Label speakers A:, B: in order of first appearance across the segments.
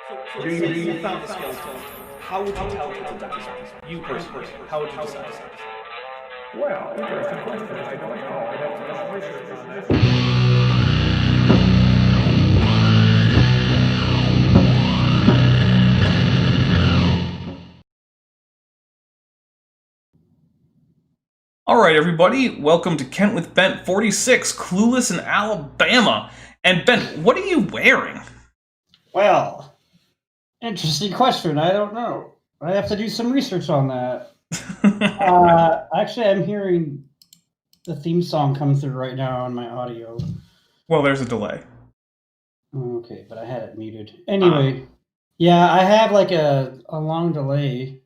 A: You found the skeleton. How would you tell people that? You personally, how would you decide?
B: Well, interesting question. I don't know. I'd have to do some research on that.
C: Alright everybody, welcome to Kent with Bent 46, Clueless in Alabama. And Bent, what are you wearing?
D: Well, interesting question. I don't know. I have to do some research on that. Actually, I'm hearing the theme song come through right now on my audio.
C: Well, there's a delay.
D: Okay, but I had it muted. Anyway, yeah, I have like a long delay.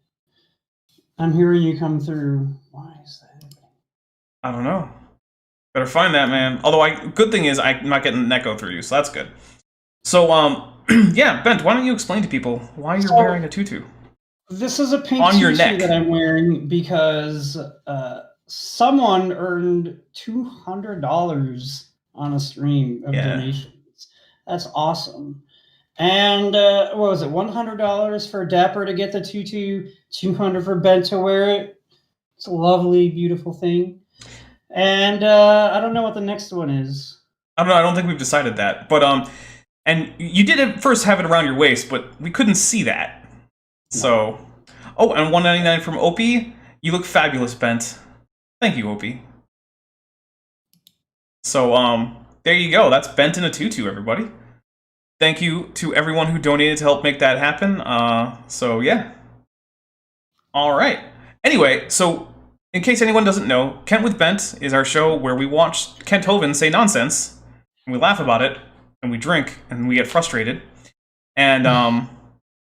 D: I'm hearing you come through. Why is that?
C: I don't know. Better find that, man. Although, good thing is I'm not getting an echo through you, so that's good. So, yeah, Bent, why don't you explain to people why you're wearing a tutu?
D: This is a pink
C: on your
D: tutu
C: neck
D: that I'm wearing because someone earned $200 on a stream of donations. That's awesome. And what was it? $100 for Dapper to get the tutu, $200 for Bent to wear it. It's a lovely, beautiful thing. And I don't know what the next one is.
C: I don't know. I don't think we've decided that. But and you did at first have it around your waist, but we couldn't see that. So, oh, and $1.99 from Opie. You look fabulous, Bent. Thank you, Opie. So, there you go. That's Bent in a tutu, everybody. Thank you to everyone who donated to help make that happen. So yeah. All right. Anyway, so in case anyone doesn't know, Kent with Bent is our show where we watch Kent Hovind say nonsense, and we laugh about it, and we drink, and we get frustrated. And,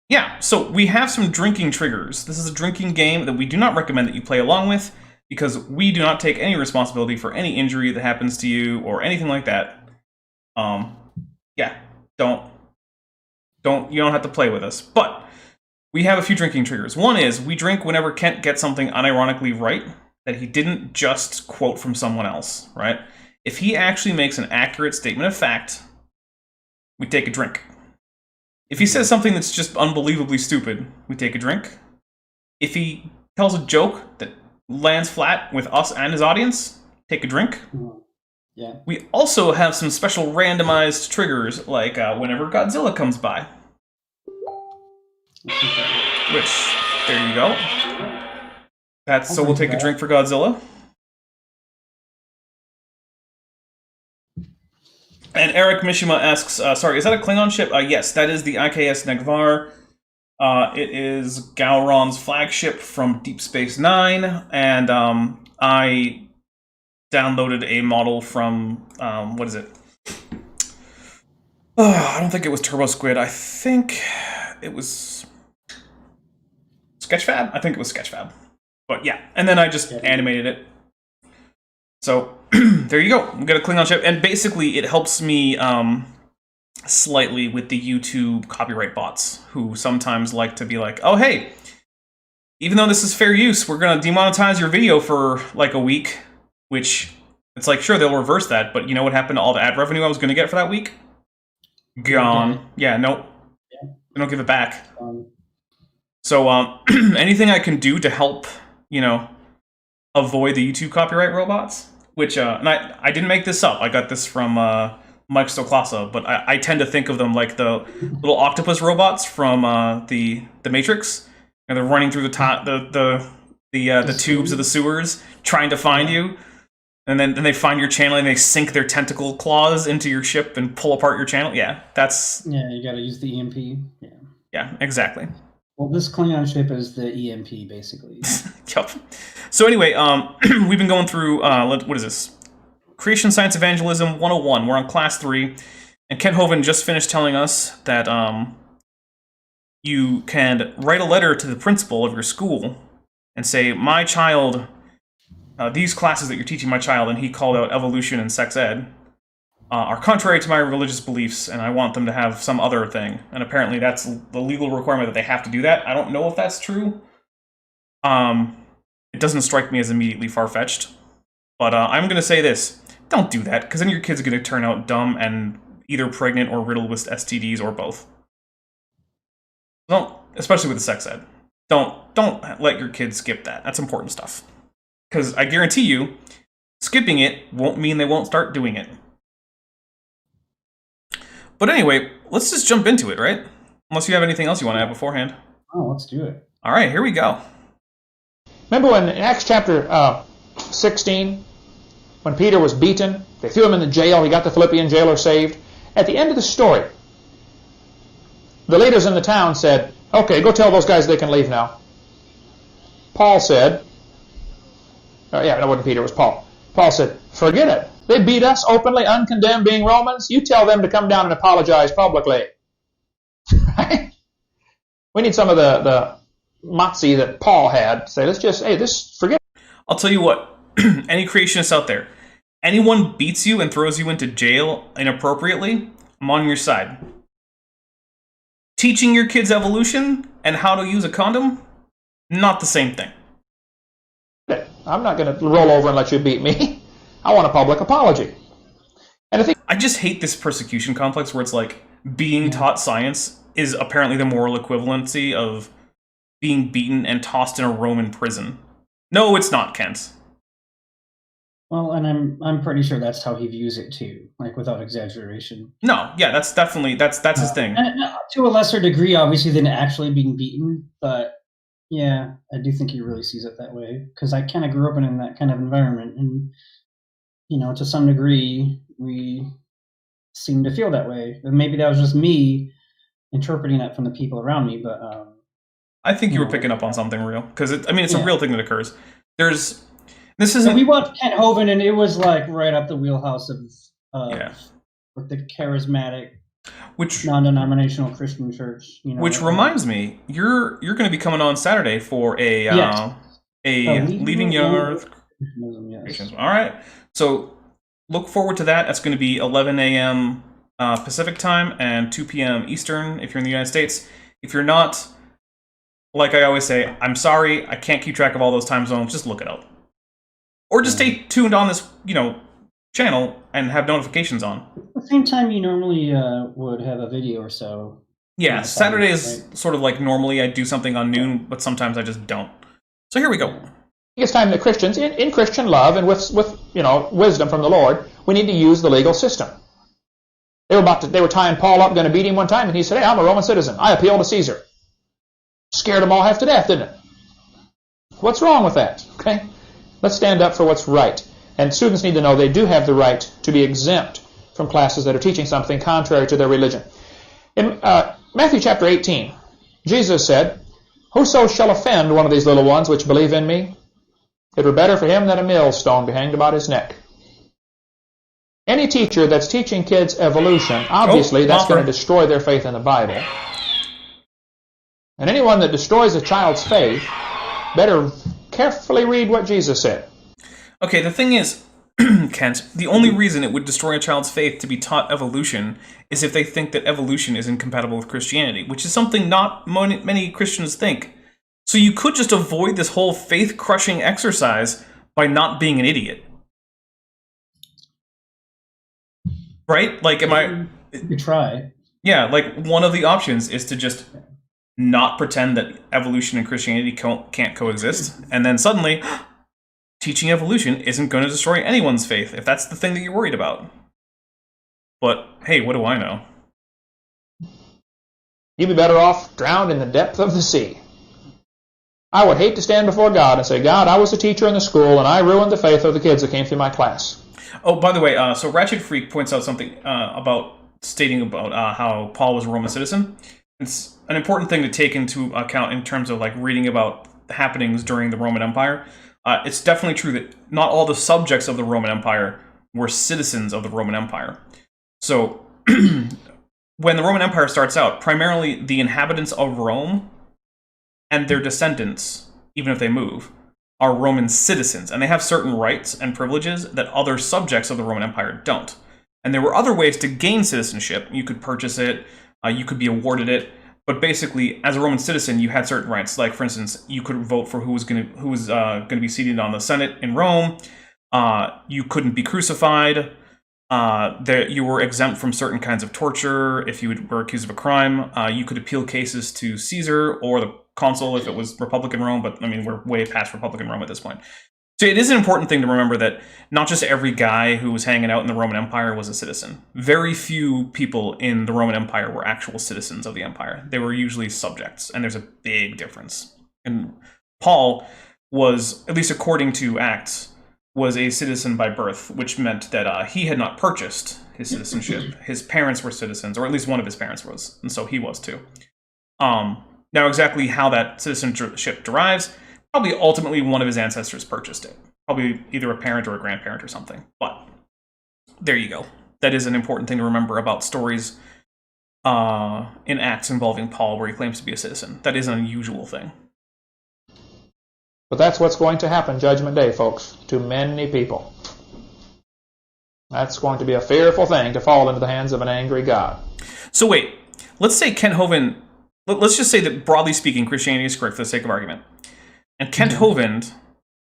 C: yeah, so we have some drinking triggers. This is a drinking game that we do not recommend that you play along with, because we do not take any responsibility for any injury that happens to you, or anything like that. Yeah, you don't have to play with us. But we have a few drinking triggers. One is, we drink whenever Kent gets something unironically right, that he didn't just quote from someone else, right? If he actually makes an accurate statement of fact, we take a drink. If he says something that's just unbelievably stupid, we take a drink. If he tells a joke that lands flat with us and his audience, take a drink.
D: Yeah.
C: We also have some special randomized triggers, like whenever Godzilla comes by. Which, there you go. So we'll take a drink for Godzilla. And Eric Mishima asks, sorry, is that a Klingon ship? Yes, that is the IKS Negvar. It is Gowron's flagship from Deep Space Nine, and I downloaded a model from, what is it? I don't think it was Turbo Squid. I think it was Sketchfab? I think it was Sketchfab. But yeah, and then I just animated it. So, there you go. We got a Klingon ship, and basically it helps me slightly with the YouTube copyright bots, who sometimes like to be like, oh hey, even though this is fair use, we're gonna demonetize your video for like a week, which, it's like, sure, they'll reverse that, but you know what happened to all the ad revenue I was gonna get for that week? Gone. Okay. Yeah, nope. Yeah. They don't give it back. So, anything I can do to help, you know, avoid the YouTube copyright robots, which, and I didn't make this up, I got this from, Mike Stoklasa, but I tend to think of them like the little octopus robots from, the Matrix, and they're running through the tubes of the sewers, trying to find you, and then they find your channel, and they sink their tentacle claws into your ship and pull apart your channel. Yeah, that's...
D: Yeah, you gotta use the EMP. Yeah.
C: Yeah, exactly.
D: Well, this Klingon ship is the EMP, basically.
C: Yup. So anyway, we've been going through, what is this? Creation Science Evangelism 101. We're on Class 3. And Kent Hovind just finished telling us that you can write a letter to the principal of your school and say, my child, these classes that you're teaching my child, and he called out evolution and sex ed, are contrary to my religious beliefs, and I want them to have some other thing. And apparently that's the legal requirement that they have to do that. I don't know if that's true. It doesn't strike me as immediately far-fetched. But I'm going to say this. Don't do that, because then your kid's going to turn out dumb and either pregnant or riddled with STDs or both. Don't, especially with the sex ed. Don't let your kids skip that. That's important stuff. Because I guarantee you, skipping it won't mean they won't start doing it. But anyway, let's just jump into it, right? Unless you have anything else you want to add beforehand.
D: Oh, let's do it.
C: All right, here we go.
E: Remember when in Acts chapter 16, when Peter was beaten, they threw him in the jail, he got the Philippian jailer saved. At the end of the story, the leaders in the town said, okay, go tell those guys they can leave now. Paul said, that wasn't Peter, it was Paul. Paul said, forget it. They beat us openly, uncondemned, being Romans. You tell them to come down and apologize publicly. Right? We need some of the moxie that Paul had. Say, forget it.
C: I'll tell you what, any creationists out there, anyone beats you and throws you into jail inappropriately, I'm on your side. Teaching your kids evolution and how to use a condom, not the same thing.
E: I'm not going to roll over and let you beat me. I want a public apology. And
C: I just hate this persecution complex where it's like being taught science is apparently the moral equivalency of being beaten and tossed in a Roman prison. No, it's not, Kent.
D: Well, and I'm pretty sure that's how he views it too, like without exaggeration.
C: No, yeah, that's definitely that's his thing.
D: And to a lesser degree, obviously, than actually being beaten, but yeah, I do think he really sees it that way because I kind of grew up in that kind of environment, and to some degree, we seem to feel that way. And maybe that was just me interpreting that from the people around me, but
C: I think you were picking up on something real because it's a real thing that occurs.
D: We watched Kent Hovind, and it was like right up the wheelhouse of with the charismatic, non-denominational Christian church.
C: Which reminds me, you're going to be coming on Saturday for a Leaving Young Earth. Yes. All right, so look forward to that. That's going to be 11 a.m. Pacific time and 2 p.m. Eastern if you're in the United States. If you're not, like I always say, I'm sorry, I can't keep track of all those time zones. Just look it up. Or just stay tuned on this, channel and have notifications on.
D: At the same time you normally would have a video or so.
C: Yeah, Saturday is sort of like normally I do something on noon, but sometimes I just don't. So here we go.
E: It's time that Christians, in Christian love and with wisdom from the Lord, we need to use the legal system. They were tying Paul up, going to beat him one time, and he said, hey, I'm a Roman citizen. I appeal to Caesar. Scared them all half to death, didn't it? What's wrong with that? Okay? Let's stand up for what's right. And students need to know they do have the right to be exempt from classes that are teaching something contrary to their religion. In Matthew chapter 18, Jesus said, whoso shall offend one of these little ones which believe in me, it were better for him that a millstone be hanged about his neck. Any teacher that's teaching kids evolution, obviously that's going to destroy their faith in the Bible. And anyone that destroys a child's faith better carefully read what Jesus said.
C: Okay, the thing is, Kent, the only reason it would destroy a child's faith to be taught evolution is if they think that evolution is incompatible with Christianity, which is something not many Christians think. So you could just avoid this whole faith-crushing exercise by not being an idiot. Right? Like,
D: You try.
C: Yeah, like, one of the options is to just not pretend that evolution and Christianity can't coexist, and then suddenly, teaching evolution isn't going to destroy anyone's faith, if that's the thing that you're worried about. But, hey, what do I know?
E: You'd be better off drowned in the depth of the sea. I would hate to stand before God and say, God, I was a teacher in the school, and I ruined the faith of the kids that came through my class.
C: Oh, by the way, so Ratchet Freak points out something about how Paul was a Roman citizen. It's an important thing to take into account in terms of like reading about happenings during the Roman Empire. It's definitely true that not all the subjects of the Roman Empire were citizens of the Roman Empire. So when the Roman Empire starts out, primarily the inhabitants of Rome and their descendants, even if they move, are Roman citizens, and they have certain rights and privileges that other subjects of the Roman Empire don't. And there were other ways to gain citizenship. You could purchase it, you could be awarded it, but basically, as a Roman citizen, you had certain rights. Like, for instance, you could vote for who was going to be seated on the Senate in Rome. You couldn't be crucified. that you were exempt from certain kinds of torture if you were accused of a crime. You could appeal cases to Caesar or the consul if it was Republican Rome, but I mean, we're way past Republican Rome at this point. So it is an important thing to remember that not just every guy who was hanging out in the Roman Empire was a citizen. Very few people in the Roman Empire were actual citizens of the empire. They were usually subjects, and there's a big difference. And Paul was, at least according to Acts, was a citizen by birth, which meant that he had not purchased his citizenship. His parents were citizens, or at least one of his parents was, and so he was too. Now, exactly how that citizenship derives, probably ultimately one of his ancestors purchased it. Probably either a parent or a grandparent or something. But there you go. That is an important thing to remember about stories in Acts involving Paul where he claims to be a citizen. That is an unusual thing.
E: But that's what's going to happen Judgment Day, folks, to many people. That's going to be a fearful thing to fall into the hands of an angry God.
C: So wait, let's say Kent Hovind, let's just say that broadly speaking, Christianity is correct for the sake of argument. And Kent Hovind,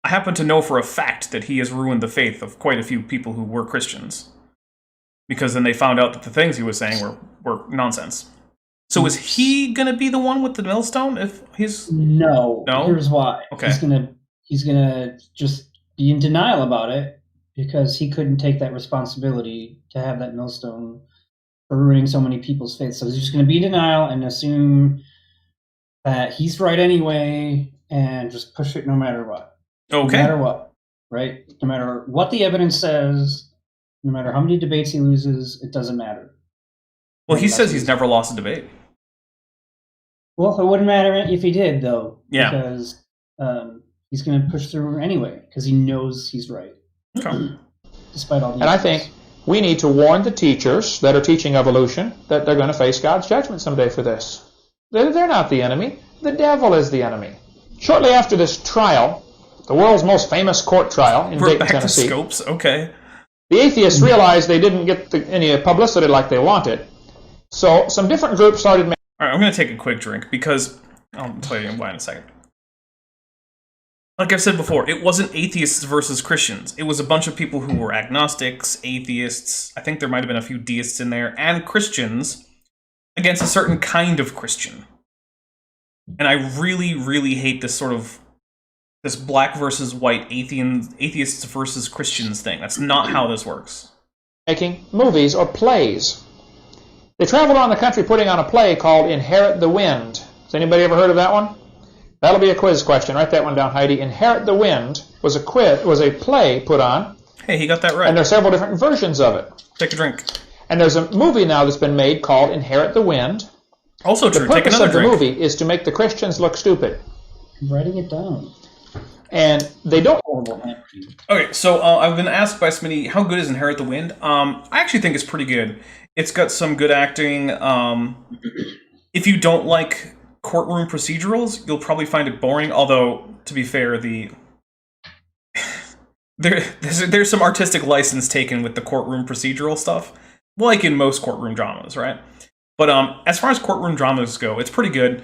C: I happen to know for a fact that he has ruined the faith of quite a few people who were Christians. Because then they found out that the things he was saying were nonsense. So is he going to be the one with the millstone if he's...
D: No. Here's why.
C: Okay.
D: He's gonna just be in denial about it because he couldn't take that responsibility to have that millstone for ruining so many people's faith. So he's just going to be in denial and assume that he's right anyway and just push it no matter what.
C: Okay.
D: No matter what, right? No matter what the evidence says, no matter how many debates he loses, it doesn't matter.
C: Well, he says he's never lost a debate.
D: Well, it wouldn't matter if he did, though.
C: Yeah.
D: Because he's going to push through anyway, because he knows he's right.
C: Okay.
D: Despite all the
E: And I think we need to warn the teachers that are teaching evolution that they're going to face God's judgment someday for this. They're not the enemy. The devil is the enemy. Shortly after this trial, the world's most famous court trial in Dayton, Tennessee,
C: Scopes, okay.
E: the atheists realized they didn't get any publicity like they wanted. So some different groups started...
C: All right, I'm going to take a quick drink because... I'll tell you why in a second. Like I've said before, it wasn't atheists versus Christians. It was a bunch of people who were agnostics, atheists, I think there might have been a few deists in there, and Christians against a certain kind of Christian. And I really, really hate this sort of... this black versus white, atheists versus Christians thing. That's not how this works.
E: Making movies or plays. They traveled around the country putting on a play called Inherit the Wind. Has anybody ever heard of that one? That'll be a quiz question. Write that one down, Heidi. Inherit the Wind was a play put on.
C: Hey, he got that right.
E: And there's several different versions of it.
C: Take a drink.
E: And there's a movie now that's been made called Inherit the Wind.
C: Also true. Take another drink.
E: The purpose of the movie is to make the Christians look stupid.
D: I'm writing it down.
E: And they don't...
C: Okay, so I've been asked by Smitty, how good is Inherit the Wind? I actually think it's pretty good. It's got some good acting. If you don't like courtroom procedurals, you'll probably find it boring. Although, to be fair, there's some artistic license taken with the courtroom procedural stuff, like in most courtroom dramas, right? But as far as courtroom dramas go, it's pretty good.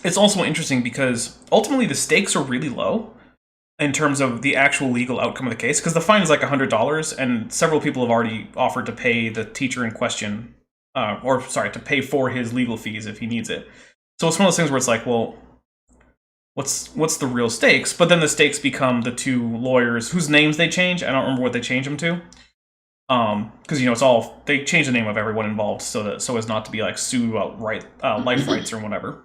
C: It's also interesting because ultimately the stakes are really low in terms of the actual legal outcome of the case, because the fine is like $100, and several people have already offered to pay the teacher in question, to pay for his legal fees if he needs it. So it's one of those things where it's like, well, what's the real stakes? But then the stakes become the two lawyers whose names they change. I don't remember what they change them to. Because it's all, they change the name of everyone involved so as not to be like sued about life rights or whatever.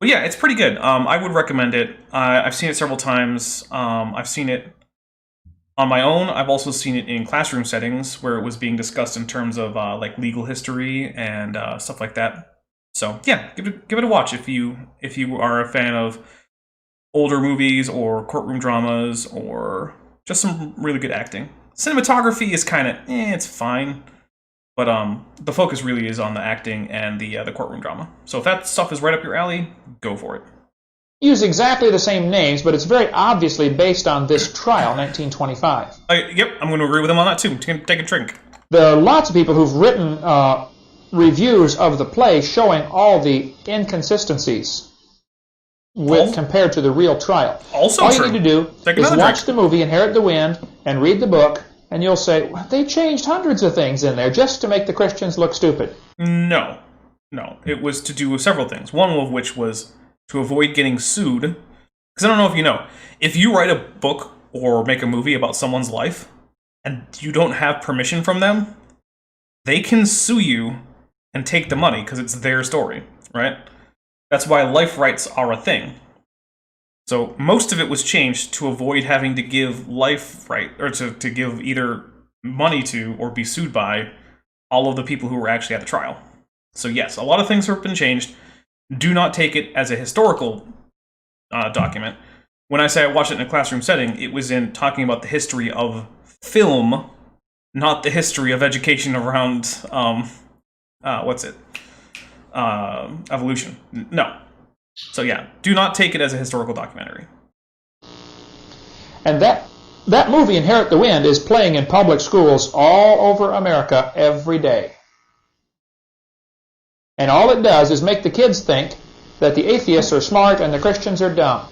C: But yeah, it's pretty good. I would recommend it. I've seen it several times. I've seen it on my own. I've also seen it in classroom settings where it was being discussed in terms of like legal history and stuff like that. So yeah, give it a watch if you are a fan of older movies or courtroom dramas or just some really good acting. Cinematography is kind of it's fine. But the focus really is on the acting and the courtroom drama. So if that stuff is right up your alley, go for it.
E: Use exactly the same names, but it's very obviously based on this trial, 1925.
C: Yep, I'm going to agree with him on that too. Take a drink.
E: There are lots of people who've written reviews of the play showing all the inconsistencies compared to the real trial.
C: Also
E: all
C: true.
E: You need to do is watch the movie, Inherit the Wind, and read the book, And you'll say, well, they changed hundreds of things in there just to make the Christians look stupid.
C: No. It was to do several things. One of which was to avoid getting sued. Because I don't know if you know, if you write a book or make a movie about someone's life, and you don't have permission from them, they can sue you and take the money because it's their story, right? That's why life rights are a thing. So most of it was changed to avoid having to give life right, or to give either money to or be sued by all of the people who were actually at the trial. So yes, a lot of things have been changed. Do not take it as a historical document. When I say I watched it in a classroom setting, it was in talking about the history of film, not the history of education around, evolution. No. So yeah, do not take it as a historical documentary.
E: And that movie, Inherit the Wind, is playing in public schools all over America every day. And all it does is make the kids think that the atheists are smart and the Christians are dumb.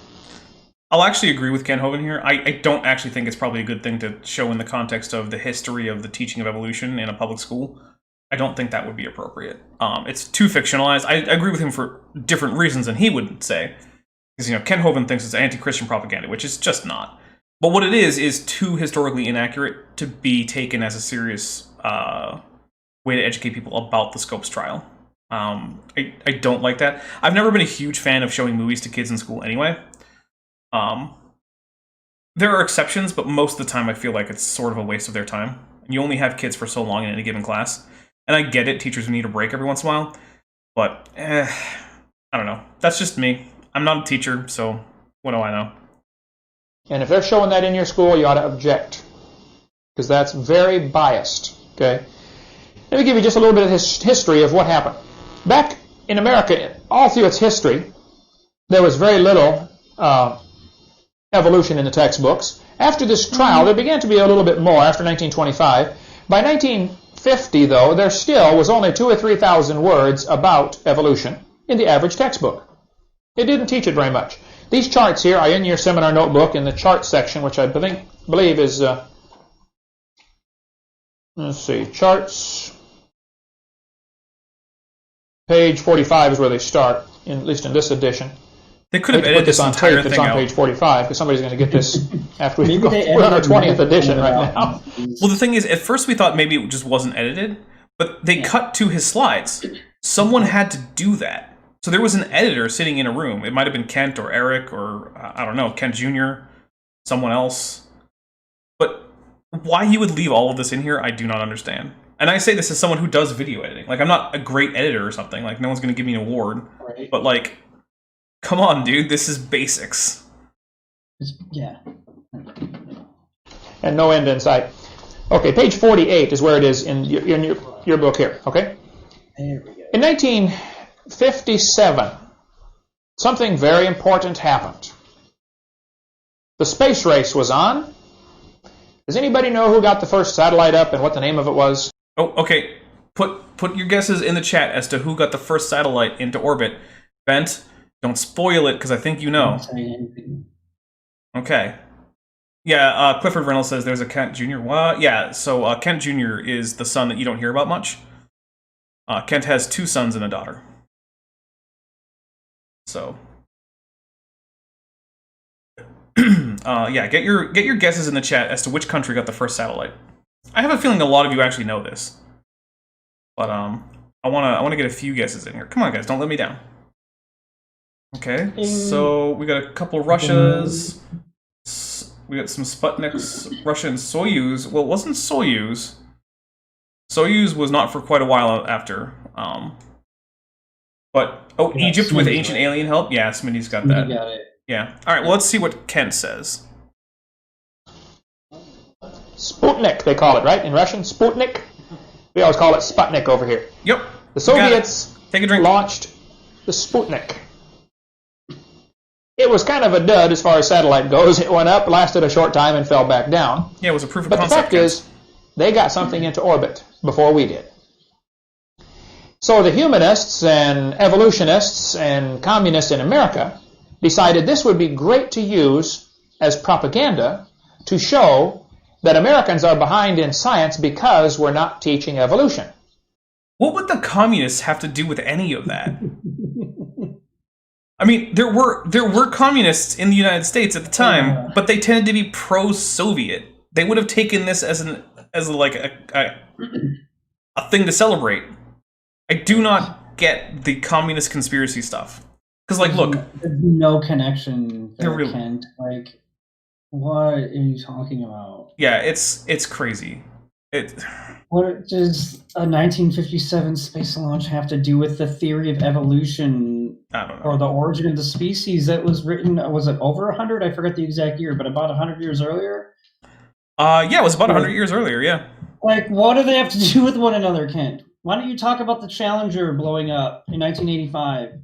C: I'll actually agree with Ken Hovind here. I don't actually think it's probably a good thing to show in the context of the history of the teaching of evolution in a public school. I don't think that would be appropriate. It's too fictionalized. I agree with him for different reasons than he would say. Because, Ken Hovind thinks it's anti-Christian propaganda, which is just not. But what it is too historically inaccurate to be taken as a serious way to educate people about the Scopes trial. I don't like that. I've never been a huge fan of showing movies to kids in school anyway. There are exceptions, but most of the time I feel like it's sort of a waste of their time. You only have kids for so long in any given class. And I get it, teachers need a break every once in a while. But, I don't know. That's just me. I'm not a teacher, so what do I know?
E: And if they're showing that in your school, you ought to object. Because that's very biased. Okay? Let me give you just a little bit of history of what happened. Back in America, all through its history, there was very little evolution in the textbooks. After this trial, there began to be a little bit more after 1925. By 1950, though, there still was only 2,000 or 3,000 words about evolution in the average textbook. It didn't teach it very much. These charts here are in your seminar notebook in the chart section, which I believe is, let's see, charts. Page 45 is where they start, at least in this edition.
C: They could have edited this entire thing out.
E: It's on page 45 because somebody's going to get this after we go. We're on our 20th edition right now.
C: Well, the thing is, at first we thought maybe it just wasn't edited, but they cut to his slides. Someone had to do that. So there was an editor sitting in a room. It might have been Kent or Eric or, I don't know, Kent Jr., someone else. But why he would leave all of this in here, I do not understand. And I say this as someone who does video editing. Like, I'm not a great editor or something. Like, no one's going to give me an award.
D: Right.
C: But, like, come on, dude. This is basics.
D: Yeah.
E: And no end in sight. Okay, page 48 is where it is in your book here, okay?
D: There we go.
E: In 1957, something very important happened. The space race was on. Does anybody know who got the first satellite up and what the name of it was?
C: Oh, okay. Put your guesses in the chat as to who got the first satellite into orbit. Bent, don't spoil it, because I think you know. Okay. Yeah, Clifford Reynolds says there's a Kent Jr. What? Yeah, so Kent Jr. is the son that you don't hear about much. Kent has 2 sons and a daughter. So... yeah, get your guesses in the chat as to which country got the first satellite. I have a feeling a lot of you actually know this, but I want to get a few guesses in here. Come on, guys, don't let me down. Okay, so we got a couple Russias. We got some Sputniks, Russia and Soyuz. Well, it wasn't Soyuz. Soyuz was not for quite a while after. But Egypt with ancient alien help. Yeah, Smitty's got that.
D: Got it.
C: Yeah. All right. Well, let's see what Kent says.
E: Sputnik, they call it, right? In Russian, Sputnik. We always call it Sputnik over here.
C: Yep.
E: The Soviets
C: Take a drink.
E: launched the Sputnik. It was kind of a dud as far as satellite goes. It went up, lasted a short time, and fell back down.
C: Yeah, it was a proof of
E: But
C: concept.
E: the fact is, they got something into orbit before we did. So the humanists and evolutionists and communists in America decided this would be great to use as propaganda to show that Americans are behind in science because we're not teaching evolution.
C: What would the communists have to do with any of that? I mean, there were communists in the United States at the time, but they tended to be pro-Soviet. They would have taken this as a thing to celebrate. I do not get the communist conspiracy stuff. Because, like, look,
D: there's no connection there,
C: really,
D: Kent. Like, what are you talking about?
C: Yeah, it's crazy.
D: What does a 1957 space launch have to do with the theory of evolution?
C: I don't know.
D: Or the origin of the species that was written? Was it over 100? I forget the exact year, but about 100 years earlier.
C: Yeah, it was about 100 years earlier. Yeah.
D: Like, what do they have to do with one another, Kent? Why don't you talk about the Challenger blowing up in 1985?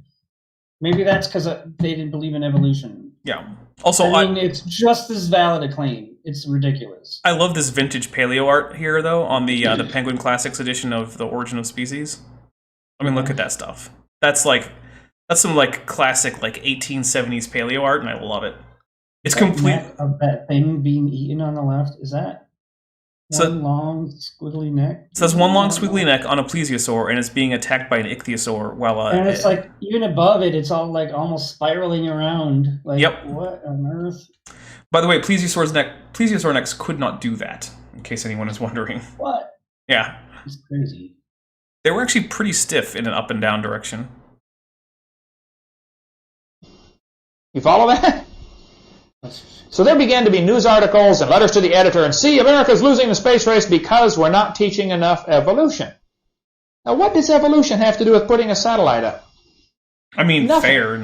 D: Maybe that's because they didn't believe in evolution.
C: Yeah. Also,
D: I mean, it's just as valid a claim. It's ridiculous.
C: I love this vintage paleo art here, though, on the Penguin Classics edition of The Origin of Species. I mean, look at that stuff. That's some like classic like 1870s paleo art, and I love it. It's complete.
D: Of that thing being eaten on the left, is that one long squiggly neck?
C: It says one long squiggly neck on a plesiosaur, and it's being attacked by an ichthyosaur. While
D: and it's like even above it, it's all like almost spiraling around. Like,
C: yep.
D: What on earth?
C: By the way, plesiosaur necks could not do that. In case anyone is wondering.
D: What?
C: Yeah.
D: It's crazy.
C: They were actually pretty stiff in an up and down direction.
E: You follow that? So there began to be news articles and letters to the editor, and see, America's losing the space race because we're not teaching enough evolution. Now, what does evolution have to do with putting a satellite up?
C: I mean, nothing.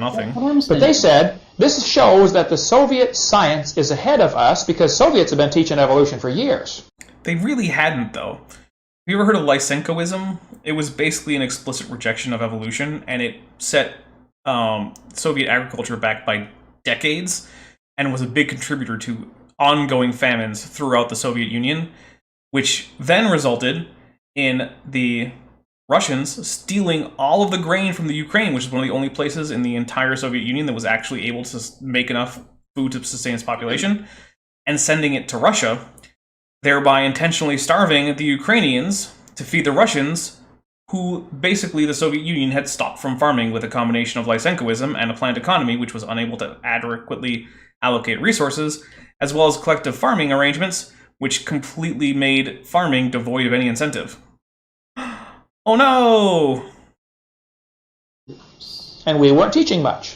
E: But they said, this shows that the Soviet science is ahead of us because Soviets have been teaching evolution for years.
C: They really hadn't, though. Have you ever heard of Lysenkoism? It was basically an explicit rejection of evolution, and it set Soviet agriculture back by decades, and was a big contributor to ongoing famines throughout the Soviet Union, which then resulted in the Russians stealing all of the grain from the Ukraine, which is one of the only places in the entire Soviet Union that was actually able to make enough food to sustain its population, and sending it to Russia, thereby intentionally starving the Ukrainians to feed the Russians, who basically the Soviet Union had stopped from farming with a combination of Lysenkoism and a planned economy, which was unable to adequately allocate resources, as well as collective farming arrangements, which completely made farming devoid of any incentive. Oh no!
E: And we weren't teaching much.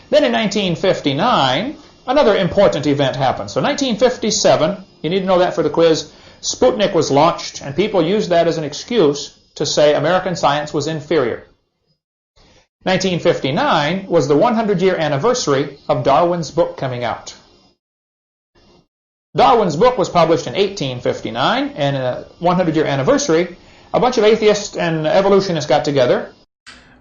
E: Then in 1959, another important event happened. So 1957, you need to know that for the quiz, Sputnik was launched, and people used that as an excuse to say American science was inferior. 1959 was the 100-year anniversary of Darwin's book coming out. Darwin's book was published in 1859, and in a 100-year anniversary, a bunch of atheists and evolutionists got together.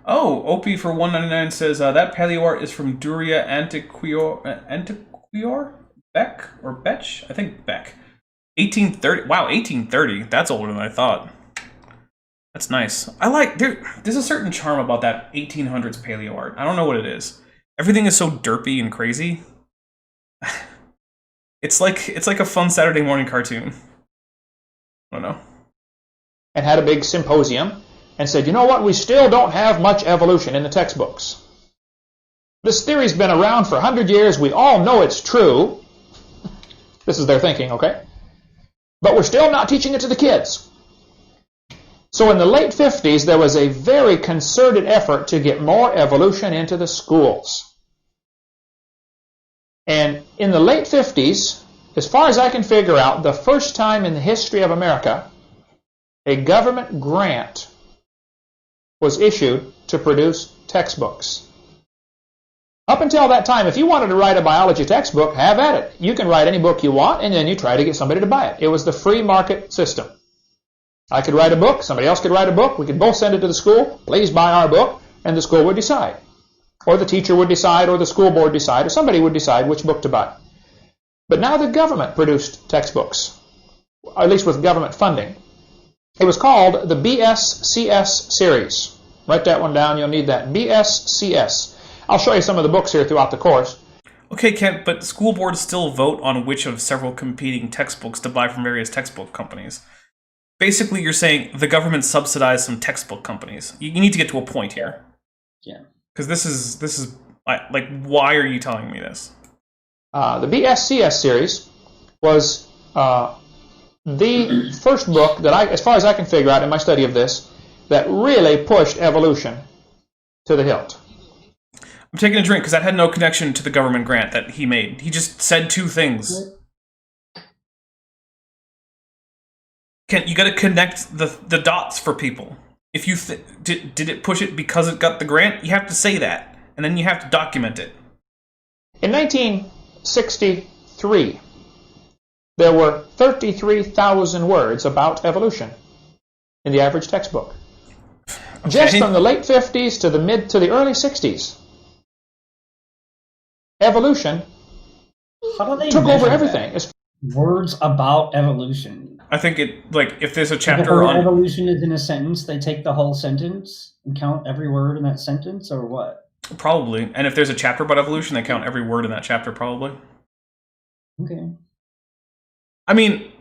C: Oh, OP for 199 says, that paleo art is from Duria Antiquior? Beck? Or Betch? I think Beck. 1830. Wow, 1830. That's older than I thought. That's nice. There's a certain charm about that 1800s paleo art. I don't know what it is. Everything is so derpy and crazy. It's like a fun Saturday morning cartoon. I don't know.
E: And had a big symposium and said, you know what, we still don't have much evolution in the textbooks. This theory's been around for 100 years. We all know it's true. This is their thinking, okay? But we're still not teaching it to the kids. So in the late 50s, there was a very concerted effort to get more evolution into the schools. And in the late 50s, as far as I can figure out, the first time in the history of America, a government grant was issued to produce textbooks. Up until that time, if you wanted to write a biology textbook, have at it. You can write any book you want, and then you try to get somebody to buy it. It was the free market system. I could write a book, somebody else could write a book, we could both send it to the school, please buy our book, and the school would decide. Or the teacher would decide, or the school board decide, or somebody would decide which book to buy. But now the government produced textbooks, or at least with government funding. It was called the BSCS series. Write that one down, you'll need that. BSCS. I'll show you some of the books here throughout the course.
C: Okay, Kent, but school boards still vote on which of several competing textbooks to buy from various textbook companies. Basically, you're saying the government subsidized some textbook companies. You need to get to a point here.
D: Yeah.
C: Because this is like, why are you telling me this?
E: The BSCS series was the first book that as far as I can figure out in my study of this, that really pushed evolution to the hilt.
C: I'm taking a drink because that had no connection to the government grant that he made. He just said two things. Kent, you got to connect the dots for people. If you did it push it because it got the grant, you have to say that, and then you have to document it.
E: In 1963, there were 33,000 words about evolution in the average textbook. Okay. Just from the late 50s to the early 60s, evolution took over everything.
D: Words about evolution.
C: I think if there's a chapter on
D: evolution is in a sentence, they take the whole sentence and count every word in that sentence, or what?
C: Probably. And if there's a chapter about evolution, they count every word in that chapter, probably.
D: Okay.
C: I mean,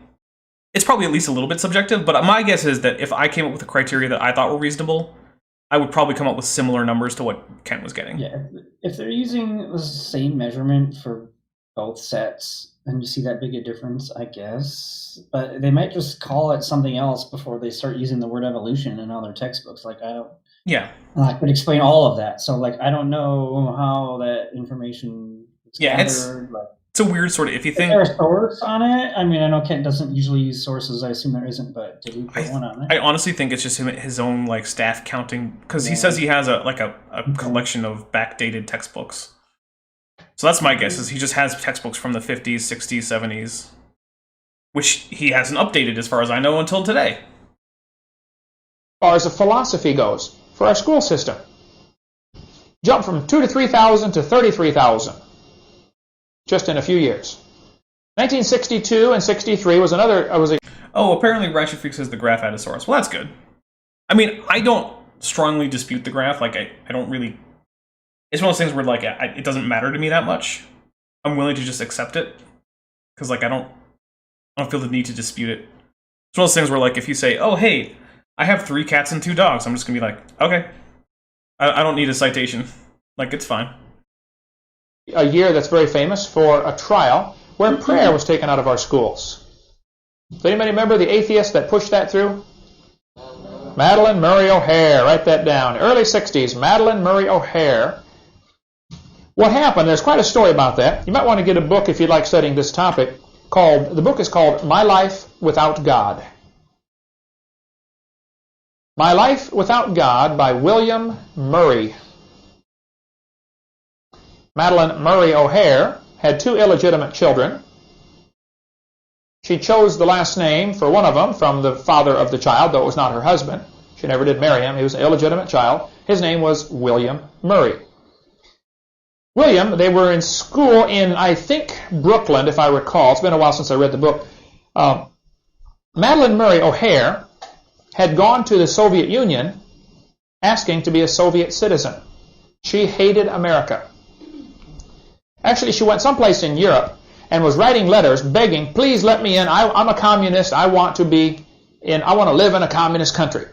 C: it's probably at least a little bit subjective, but my guess is that if I came up with a criteria that I thought were reasonable, I would probably come up with similar numbers to what Kent was getting.
D: Yeah, if they're using the same measurement for both sets, and you see that big a difference, I guess. But they might just call it something else before they start using the word evolution in all their textbooks. Like, I could explain all of that. So, I don't know how that information is gathered.
C: It's a weird sort of, if you think...
D: Is there a source on it? I mean, I know Kent doesn't usually use sources. I assume there isn't, but did he put one on it?
C: I honestly think it's just his own, staff counting, because he says he has a collection of backdated textbooks. So that's my guess, is he just has textbooks from the 50s, 60s, 70s, which he hasn't updated, as far as I know, until today.
E: As far as the philosophy goes, for our school system, jumped from 2,000 to 3,000 to 33,000, just in a few years. 1962 and 63 was another...
C: Oh, apparently Ratchet Freak says the graph had a source. Well, that's good. I mean, I don't strongly dispute the graph. I don't really... It's one of those things where, it doesn't matter to me that much. I'm willing to just accept it. Because, I don't feel the need to dispute it. It's one of those things where, if you say, oh, hey, I have 3 cats and 2 dogs, I'm just going to be like, okay. I don't need a citation. It's fine.
E: A year that's very famous for a trial where prayer was taken out of our schools. Does anybody remember the atheist that pushed that through? Madeline Murray O'Hare. Write that down. Early 60s, Madeline Murray O'Hare. What happened, there's quite a story about that. You might want to get a book if you'd like studying this topic. The book is called My Life Without God. My Life Without God by William Murray. Madeline Murray O'Hare had 2 illegitimate children. She chose the last name for one of them from the father of the child, though it was not her husband. She never did marry him. He was an illegitimate child. His name was William Murray. William, they were in school in, I think, Brooklyn, if I recall. It's been a while since I read the book. Madeline Murray O'Hare had gone to the Soviet Union asking to be a Soviet citizen. She hated America. Actually, she went someplace in Europe and was writing letters begging, please let me in. I'm a communist. I want to live in a communist country.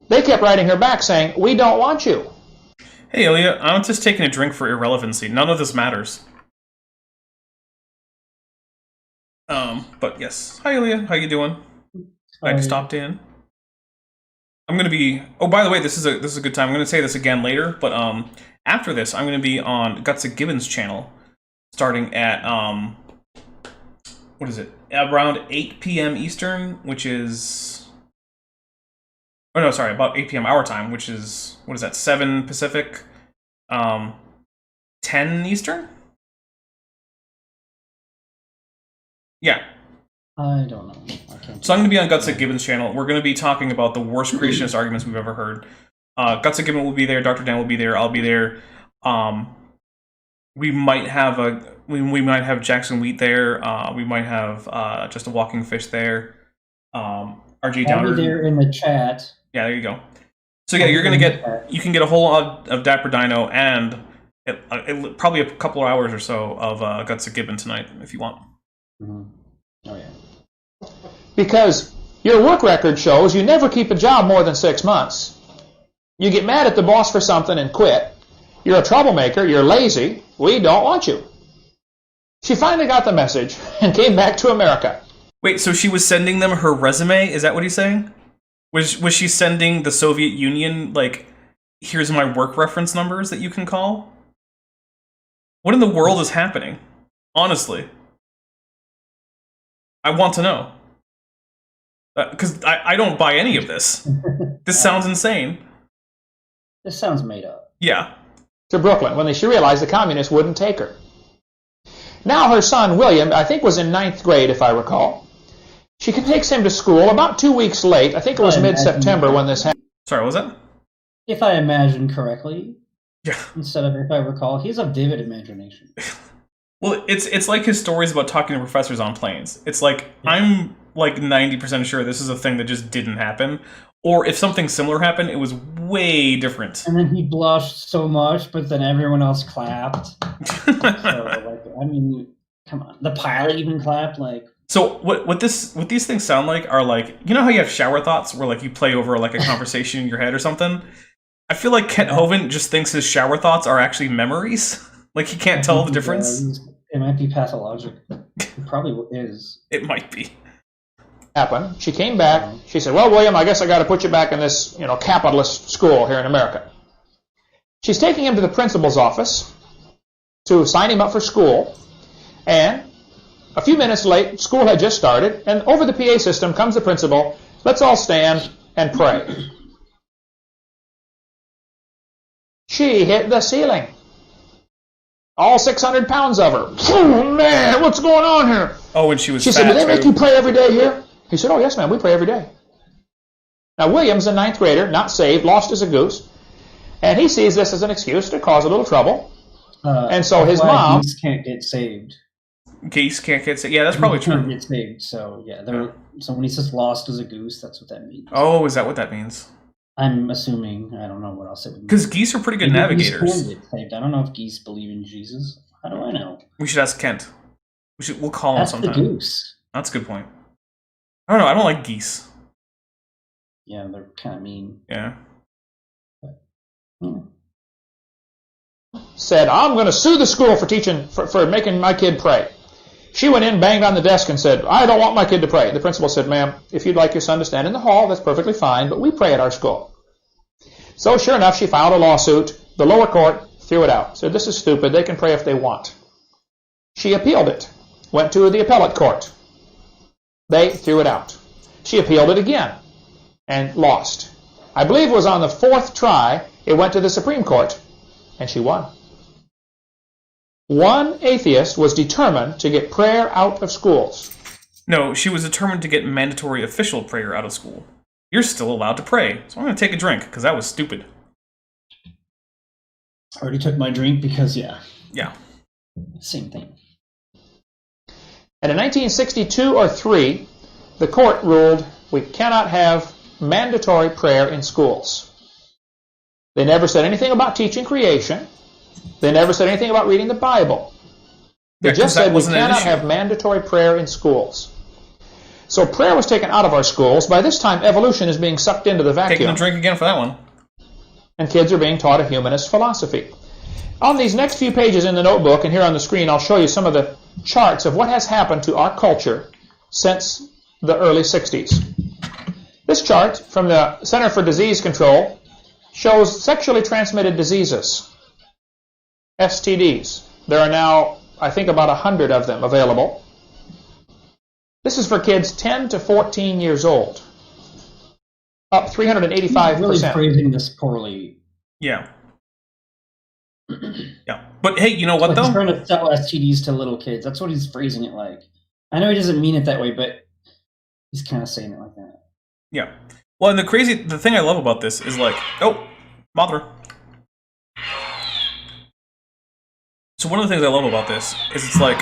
E: They kept writing her back saying, we don't want you.
C: Hey, Ilya, I'm just taking a drink for irrelevancy. None of this matters. But yes. Hi, Ilya. How you doing? Glad you stopped in. I'm going to be... Oh, by the way, this is a good time. I'm going to say this again later, but after this, I'm going to be on Guts of Gibbons' channel, starting at, what is it? Around 8 p.m. Eastern, which is... Oh, no, sorry, about 8 p.m. our time, which is, what is that, 7 Pacific, 10 Eastern? Yeah.
D: I don't know.
C: So I'm going to be on Guts of Gibbons' channel. We're going to be talking about the worst creationist arguments we've ever heard. Guts of Gibbons will be there, Dr. Dan will be there, I'll be there. We might have Jackson Wheat there. We might have just a Walking Fish there. RJ Downer.
D: I'll be there in the chat.
C: Yeah, there you go. So yeah, you can get a whole lot of Dapper Dino and Probably a couple of hours or so of Guts of Gibbon tonight, if you want.
E: Mm-hmm. Oh, yeah. Because your work record shows you never keep a job more than 6 months. You get mad at the boss for something and quit. You're a troublemaker. You're lazy. We don't want you. She finally got the message and came back to America.
C: Wait, so she was sending them her resume? Is that what he's saying? Was she sending the Soviet Union, like, here's my work reference numbers that you can call? What in the world is happening? Honestly. I want to know. Because I don't buy any of this. This sounds insane.
D: This sounds made up.
C: Yeah.
E: To Brooklyn when she realized the communists wouldn't take her. Now her son, William, I think was in 9th grade, if I recall. She takes him to school about 2 weeks late. I think it was mid-September when this happened.
C: Sorry, what was that?
D: If I imagine correctly,
C: yeah.
D: Instead of if I recall, he has a vivid imagination.
C: Well, it's like his stories about talking to professors on planes. It's like, I'm like 90% sure this is a thing that just didn't happen. Or if something similar happened, it was way different.
D: And then he blushed so much, but then everyone else clapped. So, like, I mean, come on. The pilot even clapped, like...
C: So what these things sound like are like, you know how you have shower thoughts where like you play over like a conversation in your head or something? I feel like Kent Hovind just thinks his shower thoughts are actually memories. Like he can't tell the difference.
D: It might be pathologic. It probably is.
C: It might be.
E: Happened. She came back. She said, well, William, I guess I got to put you back in this, capitalist school here in America. She's taking him to the principal's office to sign him up for school. And a few minutes late, school had just started, and over the PA system comes the principal. Let's all stand and pray. She hit the ceiling. All 600 pounds of her. Oh, man, what's going on here?
C: Oh, and she was
E: She said, do they make you pray every day here? He said, oh, yes, ma'am, we pray every day. Now, William's a 9th grader, not saved, lost as a goose, and he sees this as an excuse to cause a little trouble. And so his mom...
D: Geese can't get saved.
C: Geese can't get saved. Yeah, that's probably true.
D: Can't get saved, so yeah. So when he says lost as a goose, that's what that means.
C: Oh, is that what that means?
D: I'm assuming. I don't know what else it would mean.
C: Because geese are pretty good navigators.
D: Geese can get saved. I don't know if geese believe in Jesus. How do I know?
C: We should ask Kent. We'll call him sometime.
D: That's the goose.
C: That's a good point. I don't know. I don't like geese.
D: Yeah, they're kind of mean.
C: Yeah.
E: Said, I'm going to sue the school for teaching, for making my kid pray. She went in, banged on the desk, and said, I don't want my kid to pray. The principal said, ma'am, if you'd like your son to stand in the hall, that's perfectly fine, but we pray at our school. So sure enough, she filed a lawsuit. The lower court threw it out. Said, this is stupid. They can pray if they want. She appealed it. Went to the appellate court. They threw it out. She appealed it again and lost. I believe it was on the 4th try. It went to the Supreme Court, and she won. One atheist was determined to get prayer out of schools.
C: No, she was determined to get mandatory official prayer out of school. You're still allowed to pray, so I'm going to take a drink, because that was stupid.
D: I already took my drink because, yeah.
C: Yeah.
D: Same thing.
E: And in 1962 or 3, the court ruled we cannot have mandatory prayer in schools. They never said anything about teaching creation. They never said anything about reading the Bible. They just said we cannot have mandatory prayer in schools. So prayer was taken out of our schools. By this time, evolution is being sucked into the vacuum.
C: Taking a drink again for that one.
E: And kids are being taught a humanist philosophy. On these next few pages in the notebook, and here on the screen, I'll show you some of the charts of what has happened to our culture since the early 60s. This chart from the Center for Disease Control shows sexually transmitted diseases. STDs. There are now, I think, about 100 of them available. This is for kids 10 to 14 years old. Up 385%.
D: Really phrasing this poorly.
C: Yeah. Yeah. But hey, you know what, though?
D: He's trying to sell STDs to little kids. That's what he's phrasing it like. I know he doesn't mean it that way, but he's kind of saying it like that.
C: Yeah. Well, and the thing I love about this is like, oh, mother. So one of the things I love about this is it's like,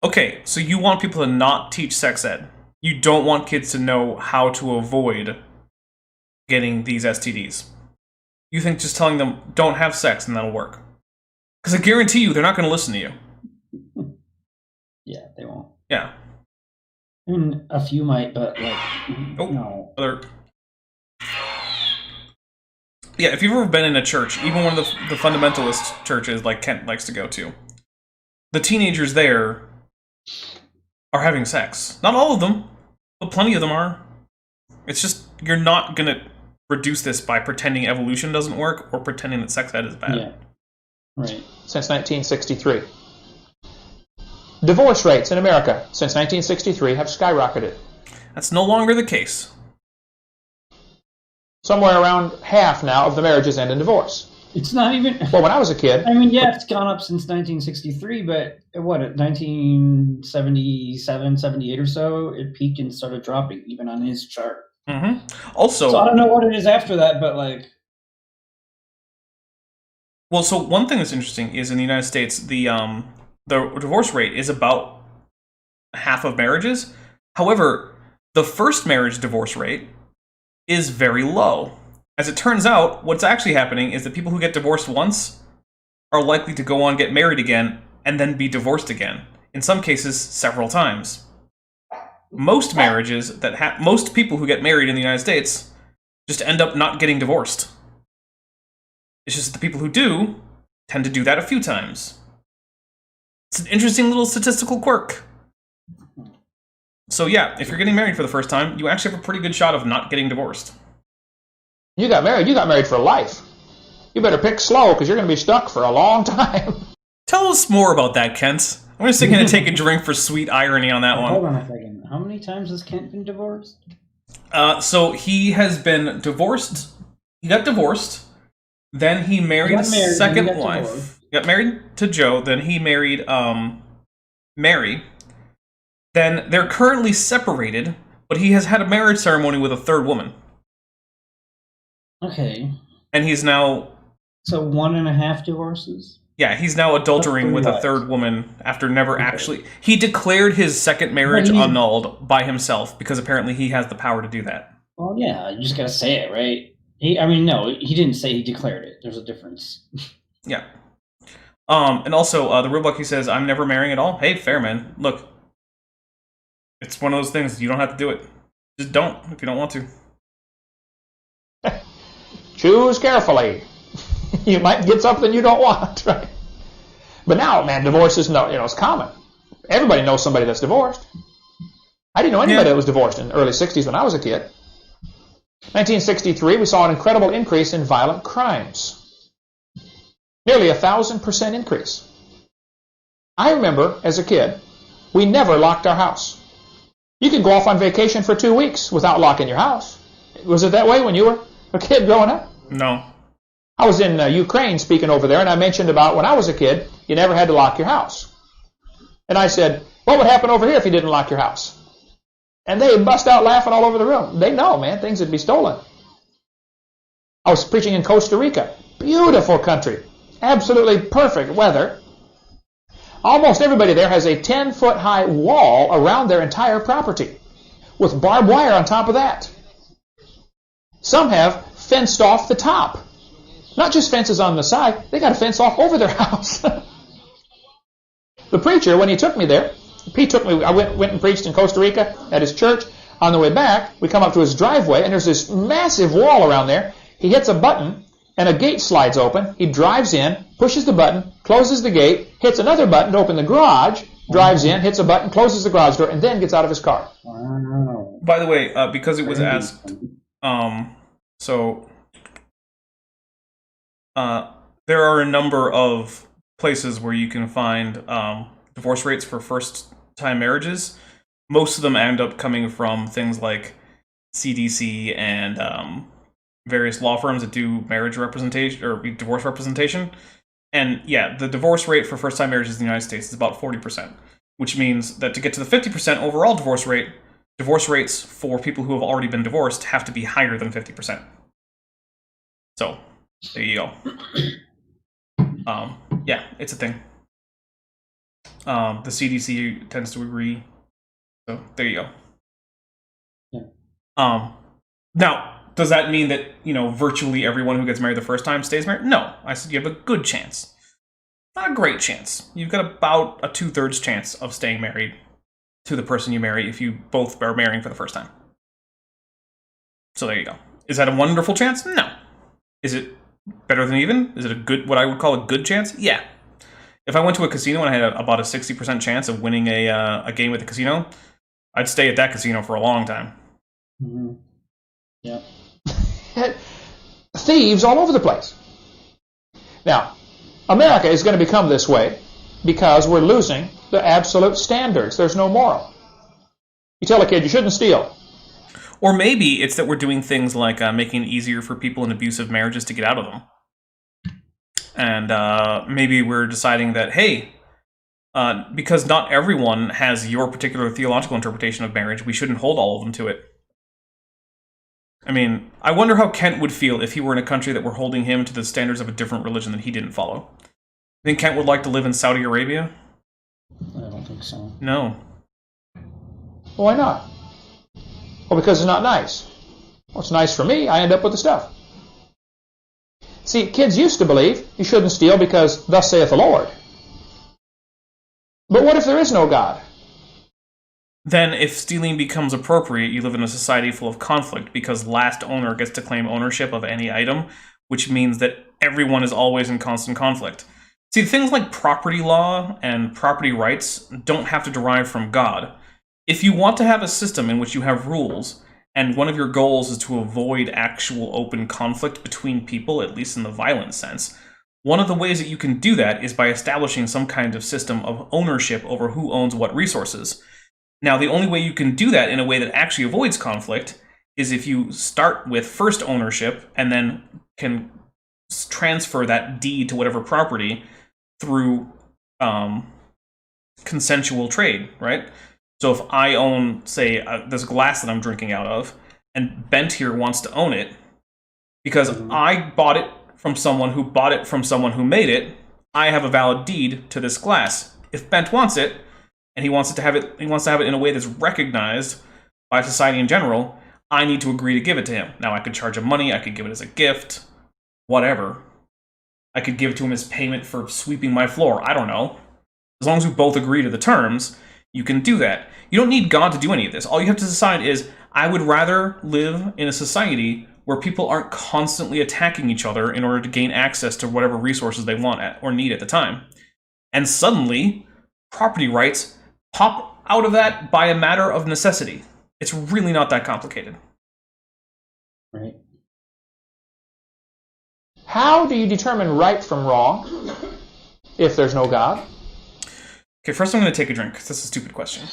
C: okay, so you want people to not teach sex ed. You don't want kids to know how to avoid getting these STDs. You think just telling them, don't have sex, and that'll work. Because I guarantee you, they're not going to listen to you.
D: Yeah, they won't.
C: Yeah.
D: I mean, a few might, but like, no.
C: Yeah, if you've ever been in a church, even one of the fundamentalist churches like Kent likes to go to, the teenagers there are having sex. Not all of them, but plenty of them are. It's just, you're not going to reduce this by pretending evolution doesn't work or pretending that sex ed is bad.
D: Yeah. Right.
E: Since 1963. Divorce rates in America since 1963 have skyrocketed.
C: That's no longer the case.
E: Somewhere around half now of the marriages end in divorce.
D: It's not even...
E: Well, when I was a kid...
D: I mean, yeah, it's gone up since 1963, but what, 1977, 78 or so, it peaked and started dropping, even on his chart.
C: Mm-hmm. Also...
D: So I don't know what it is after that, but like...
C: Well, so one thing that's interesting is in the United States, the divorce rate is about half of marriages. However, the first marriage divorce rate is very low. As it turns out, what's actually happening is that people who get divorced once are likely to go on get married again and then be divorced again. In some cases, several times. Most marriages that most people who get married in the United States just end up not getting divorced. It's just that the people who do tend to do that a few times. It's an interesting little statistical quirk. So yeah, if you're getting married for the first time, you actually have a pretty good shot of not getting divorced.
E: You got married for life. You better pick slow, because you're going to be stuck for a long time.
C: Tell us more about that, Kent. I'm just going to take a drink for sweet irony on that one.
D: Hold on a second. How many times has Kent been divorced?
C: So he has been divorced. He got divorced. Then he married a second wife. Got married to Joe. Then he married Mary. Then they're currently separated, but he has had a marriage ceremony with a third woman.
D: Okay.
C: And he's now...
D: So 1.5 divorces?
C: Yeah, he's now adultering with a third woman after never actually... He declared his second marriage annulled by himself, because apparently he has the power to do that.
D: Well, yeah, you just gotta say it, right? No, he didn't say he declared it. There's a difference.
C: Yeah. And also, the Real Bucky says, I'm never marrying at all. Hey, fair, man. Look, it's one of those things. You don't have to do it. Just don't, if you don't want to.
E: Choose carefully. You might get something you don't want, right? But now, man, divorce is it's common. Everybody knows somebody that's divorced. I didn't know anybody that was divorced in the early 60s when I was a kid. 1963, we saw an incredible increase in violent crimes. Nearly 1,000% increase. I remember, as a kid, we never locked our house. You could go off on vacation for 2 weeks without locking your house. Was it that way when you were a kid growing up?
C: No.
E: I was in Ukraine speaking over there, and I mentioned about when I was a kid, you never had to lock your house. And I said, what would happen over here if you didn't lock your house? And they bust out laughing all over the room. They know, man, things would be stolen. I was preaching in Costa Rica. Beautiful country. Absolutely perfect weather. Almost everybody there has a 10-foot high wall around their entire property with barbed wire on top of that. Some have fenced off the top. Not just fences on the side, they got a fence off over their house. The preacher, when he took me there, I went and preached in Costa Rica at his church. On the way back, we come up to his driveway, and there's this massive wall around there. He hits a button, and a gate slides open. He drives in, pushes the button, closes the gate, hits another button to open the garage, drives in, hits a button, closes the garage door, and then gets out of his car.
D: Wow.
C: By the way, because it was asked, there are a number of places where you can find divorce rates for first-time marriages. Most of them end up coming from things like CDC and various law firms that do marriage representation or divorce representation. And yeah, the divorce rate for first-time marriages in the United States is about 40%, which means that to get to the 50% overall divorce rate, divorce rates for people who have already been divorced have to be higher than 50%. So, there you go. Yeah, it's a thing. The CDC tends to agree. So, there you go.
D: Yeah.
C: Now, does that mean that, virtually everyone who gets married the first time stays married? No. I said you have a good chance. Not a great chance. You've got about a 2/3 chance of staying married to the person you marry if you both are marrying for the first time. So there you go. Is that a wonderful chance? No. Is it better than even? Is it a good, what I would call a good chance? Yeah. If I went to a casino and I had about a 60% chance of winning a game at the casino, I'd stay at that casino for a long time.
D: Mm-hmm. Yeah.
E: Thieves all over the place. Now, America is going to become this way because we're losing the absolute standards. There's no moral. You tell a kid you shouldn't steal.
C: Or maybe it's that we're doing things like making it easier for people in abusive marriages to get out of them. And maybe we're deciding that, hey, because not everyone has your particular theological interpretation of marriage, we shouldn't hold all of them to it. I mean, I wonder how Kent would feel if he were in a country that were holding him to the standards of a different religion that he didn't follow. Think Kent would like to live in Saudi Arabia?
D: I don't think so.
C: No.
E: Why not? Well, because it's not nice. Well, it's nice for me. I end up with the stuff. See, kids used to believe you shouldn't steal because thus saith the Lord. But what if there is no God?
C: Then, if stealing becomes appropriate, you live in a society full of conflict because last owner gets to claim ownership of any item, which means that everyone is always in constant conflict. See, things like property law and property rights don't have to derive from God. If you want to have a system in which you have rules, and one of your goals is to avoid actual open conflict between people, at least in the violent sense, one of the ways that you can do that is by establishing some kind of system of ownership over who owns what resources. Now, the only way you can do that in a way that actually avoids conflict is if you start with first ownership and then can transfer that deed to whatever property through consensual trade, right? So if I own, say, this glass that I'm drinking out of, and Bent here wants to own it, because I bought it from someone who bought it from someone who made it, I have a valid deed to this glass. If Bent wants it, and he wants to have it in a way that's recognized by society in general, I need to agree to give it to him. Now, I could charge him money, I could give it as a gift, whatever. I could give it to him as payment for sweeping my floor, I don't know. As long as we both agree to the terms, you can do that. You don't need God to do any of this. All you have to decide is, I would rather live in a society where people aren't constantly attacking each other in order to gain access to whatever resources they want or need at the time. And suddenly, property rights pop out of that by a matter of necessity. It's really not that complicated.
D: Right.
E: How do you determine right from wrong if there's no God?
C: Okay, first I'm going to take a drink, because that's a stupid question.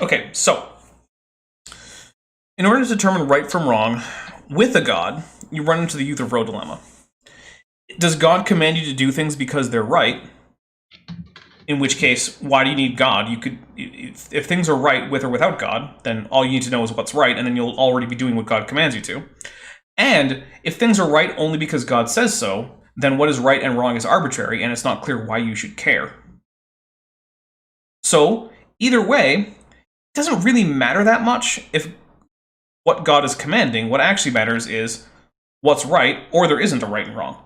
C: Okay, so, in order to determine right from wrong, with a God, you run into the Youth of Roe dilemma. Does God command you to do things because they're right? In which case, why do you need God? You could, if things are right with or without God, then all you need to know is what's right, and then you'll already be doing what God commands you to. And if things are right only because God says so, then what is right and wrong is arbitrary, and it's not clear why you should care. So, either way, it doesn't really matter that much if what God is commanding. What actually matters is what's right, or there isn't a right and wrong.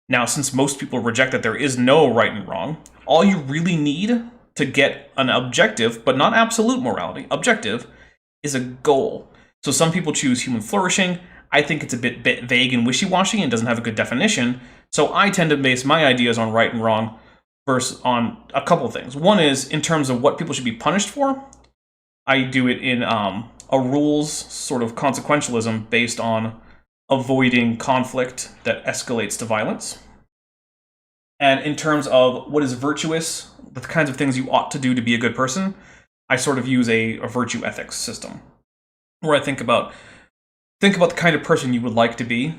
C: Now, since most people reject that there is no right and wrong, all you really need to get an objective, but not absolute morality, objective, is a goal. So some people choose human flourishing. I think it's a bit vague and wishy-washy and doesn't have a good definition. So I tend to base my ideas on right and wrong versus on a couple of things. One is in terms of what people should be punished for. I do it in a rules sort of consequentialism based on avoiding conflict that escalates to violence. And in terms of what is virtuous, the kinds of things you ought to do to be a good person, I sort of use a virtue ethics system, where I think about the kind of person you would like to be,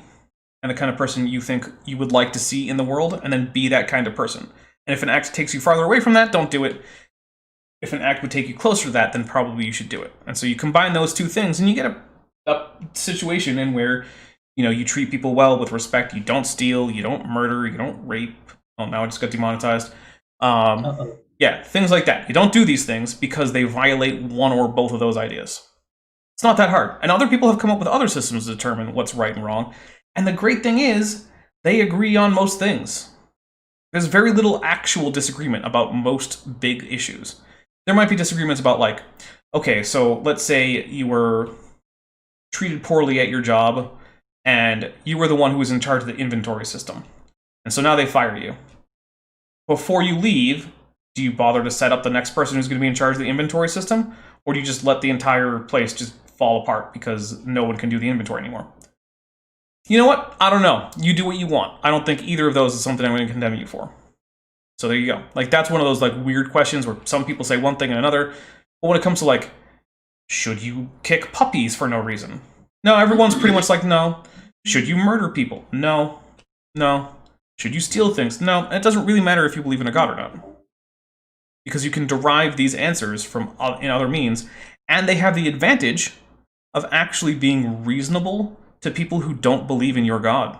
C: and the kind of person you think you would like to see in the world, and then be that kind of person. And if an act takes you farther away from that, don't do it. If an act would take you closer to that, then probably you should do it. And so you combine those two things, and you get a situation in where, you know, you treat people well with respect. You don't steal, you don't murder, you don't rape. Oh, now I just got demonetized. Yeah, things like that. You don't do these things because they violate one or both of those ideas. It's not that hard. And other people have come up with other systems to determine what's right and wrong. And the great thing is, they agree on most things. There's very little actual disagreement about most big issues. There might be disagreements about, like, okay, so let's say you were treated poorly at your job, and you were the one who was in charge of the inventory system. And so now they fire you. Before you leave, do you bother to set up the next person who's going to be in charge of the inventory system? Or do you just let the entire place just fall apart because no one can do the inventory anymore? You know what? I don't know. You do what you want. I don't think either of those is something I'm going to condemn you for. So there you go. Like, that's one of those, like, weird questions where some people say one thing and another. But when it comes to, like, should you kick puppies for no reason? No, everyone's pretty much like, no. Should you murder people? No. No. Should you steal things? No. It doesn't really matter if you believe in a god or not. Because you can derive these answers from in other means, and they have the advantage of actually being reasonable to people who don't believe in your god.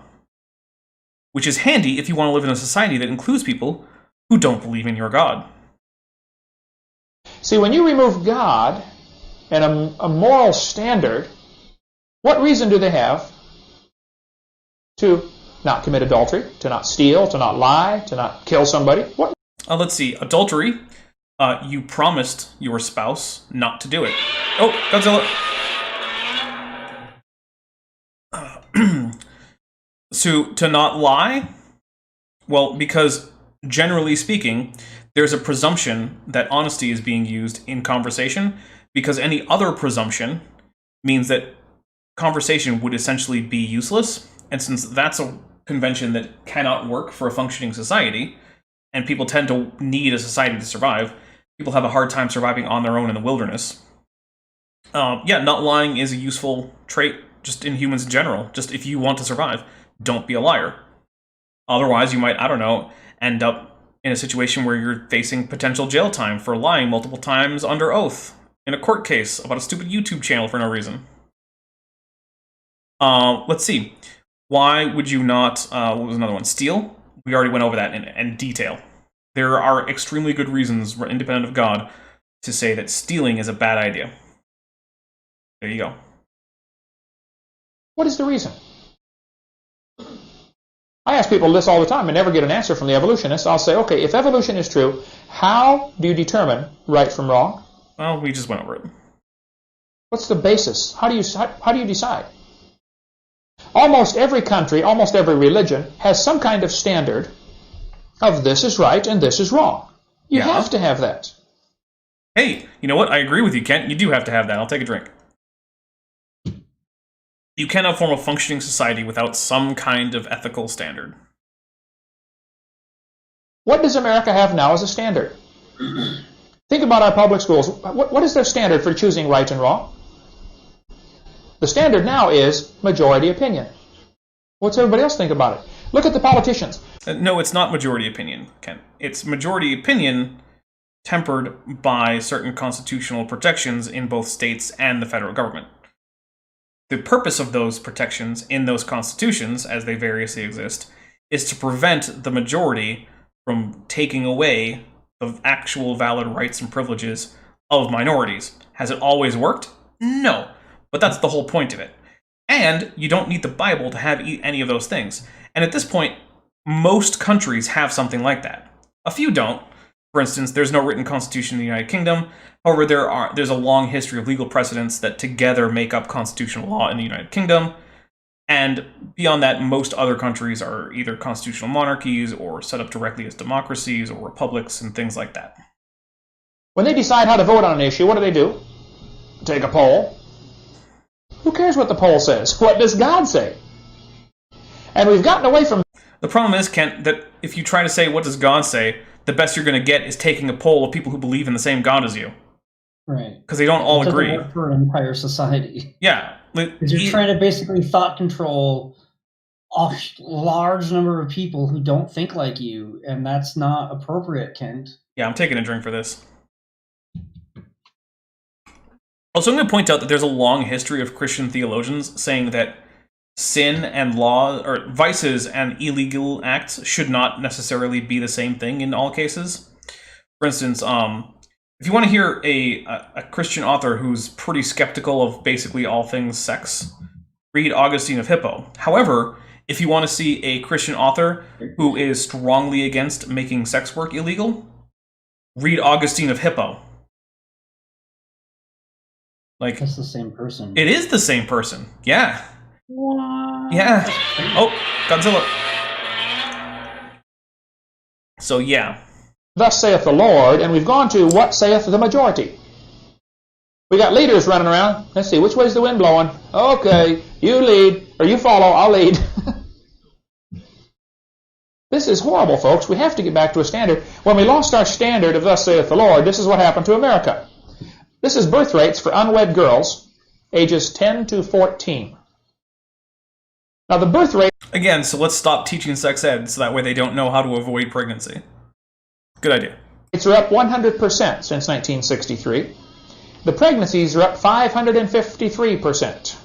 C: Which is handy if you want to live in a society that includes people who don't believe in your god.
E: See, when you remove God and a moral standard, what reason do they have to not commit adultery, to not steal, to not lie, to not kill somebody? What?
C: Let's see. Adultery. You promised your spouse not to do it. Oh, Godzilla. So, to not lie? Well, because generally speaking, there's a presumption that honesty is being used in conversation, because any other presumption means that conversation would essentially be useless. And since that's a convention that cannot work for a functioning society, and people tend to need a society to survive, people have a hard time surviving on their own in the wilderness. Yeah, not lying is a useful trait just in humans in general. Just if you want to survive, don't be a liar. Otherwise, you might, I don't know, end up in a situation where you're facing potential jail time for lying multiple times under oath in a court case about a stupid YouTube channel for no reason. Let's see. Why would you not, what was another one? Steal? We already went over that in detail. There are extremely good reasons, independent of God, to say that stealing is a bad idea. There you go.
E: What is the reason? I ask people this all the time and never get an answer from the evolutionists. I'll say, okay, if evolution is true, how do you determine right from wrong?
C: Well, we just went over it.
E: What's the basis? How do you decide? Almost every country, almost every religion has some kind of standard of this is right and this is wrong. You have to have that.
C: Hey, you know what? I agree with you, Kent. You do have to have that. I'll take a drink. You cannot form a functioning society without some kind of ethical standard.
E: What does America have now as a standard? Think about our public schools. What is their standard for choosing right and wrong? The standard now is majority opinion. What's everybody else think about it? Look at the politicians.
C: No, it's not majority opinion, Kent. It's majority opinion tempered by certain constitutional protections in both states and the federal government. The purpose of those protections in those constitutions, as they variously exist, is to prevent the majority from taking away the actual valid rights and privileges of minorities. Has it always worked? No. But that's the whole point of it. And you don't need the Bible to have any of those things. And at this point, most countries have something like that. A few don't. For instance, there's no written constitution in the United Kingdom. However, there's a long history of legal precedents that together make up constitutional law in the United Kingdom. And beyond that, most other countries are either constitutional monarchies or set up directly as democracies or republics and things like that.
E: When they decide how to vote on an issue, what do? Take a poll. Who cares what the poll says? What does God say? And we've gotten away from...
C: The problem is, Kent, that if you try to say, what does God say, the best you're going to get is taking a poll of people who believe in the same God as you.
D: Right.
C: Because they don't all agree.
D: It doesn't work for an entire society.
C: Yeah.
D: Because you're trying to basically thought control a large number of people who don't think like you, and that's not appropriate, Kent.
C: Yeah, I'm taking a drink for this. Also, I'm going to point out that there's a long history of Christian theologians saying that sin and law, or vices and illegal acts, should not necessarily be the same thing in all cases. For instance, if you want to hear a Christian author who's pretty skeptical of basically all things sex, read Augustine of Hippo. However, if you want to see a Christian author who is strongly against making sex work illegal, read Augustine of Hippo. Like,
D: That's the same person.
C: it is the same person. Yeah.
D: What?
C: Yeah. Oh, Godzilla. So, yeah.
E: Thus saith the Lord, and we've gone to what saith the majority. We got leaders running around. Let's see, which way's the wind blowing? Okay, you lead, or you follow, I'll lead. This is horrible, folks. We have to get back to a standard. When we lost our standard of thus saith the Lord, this is what happened to America. This is birth rates for unwed girls, ages 10 to 14. Now the birth rate...
C: Again, so let's stop teaching sex ed so that way they don't know how to avoid pregnancy. Good idea.
E: Rates are up 100% since 1963. The pregnancies are up 553%.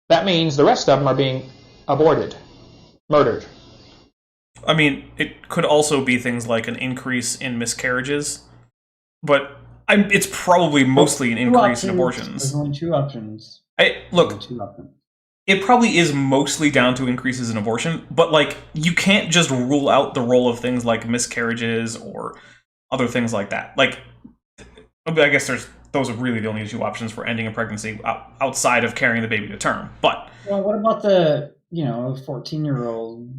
E: That means the rest of them are being aborted, murdered.
C: I mean, it could also be things like an increase in miscarriages, but it's probably mostly an increase in abortions.
D: There's only two options.
C: Look,
D: Two options.
C: it probably is mostly down to increases in abortion, but like you can't just rule out the role of things like miscarriages or other things like that. Like, I guess those are really the only two options for ending a pregnancy outside of carrying the baby to term. But
D: Well, what about the 14-year-old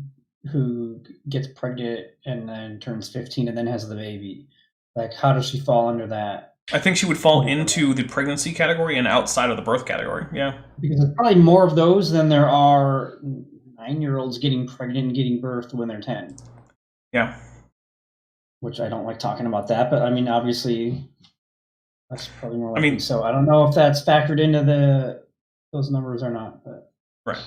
D: who gets pregnant and then turns 15 and then has the baby? Like, how does she fall under that?
C: I think she would fall into the pregnancy category and outside of the birth category. Yeah.
D: Because there's probably more of those than there are 9-year-olds getting pregnant and getting birth when they're 10.
C: Yeah.
D: Which I don't like talking about that, but I mean, obviously, that's probably more likely.
C: I mean,
D: so I don't know if that's factored into those numbers or not. But
C: right.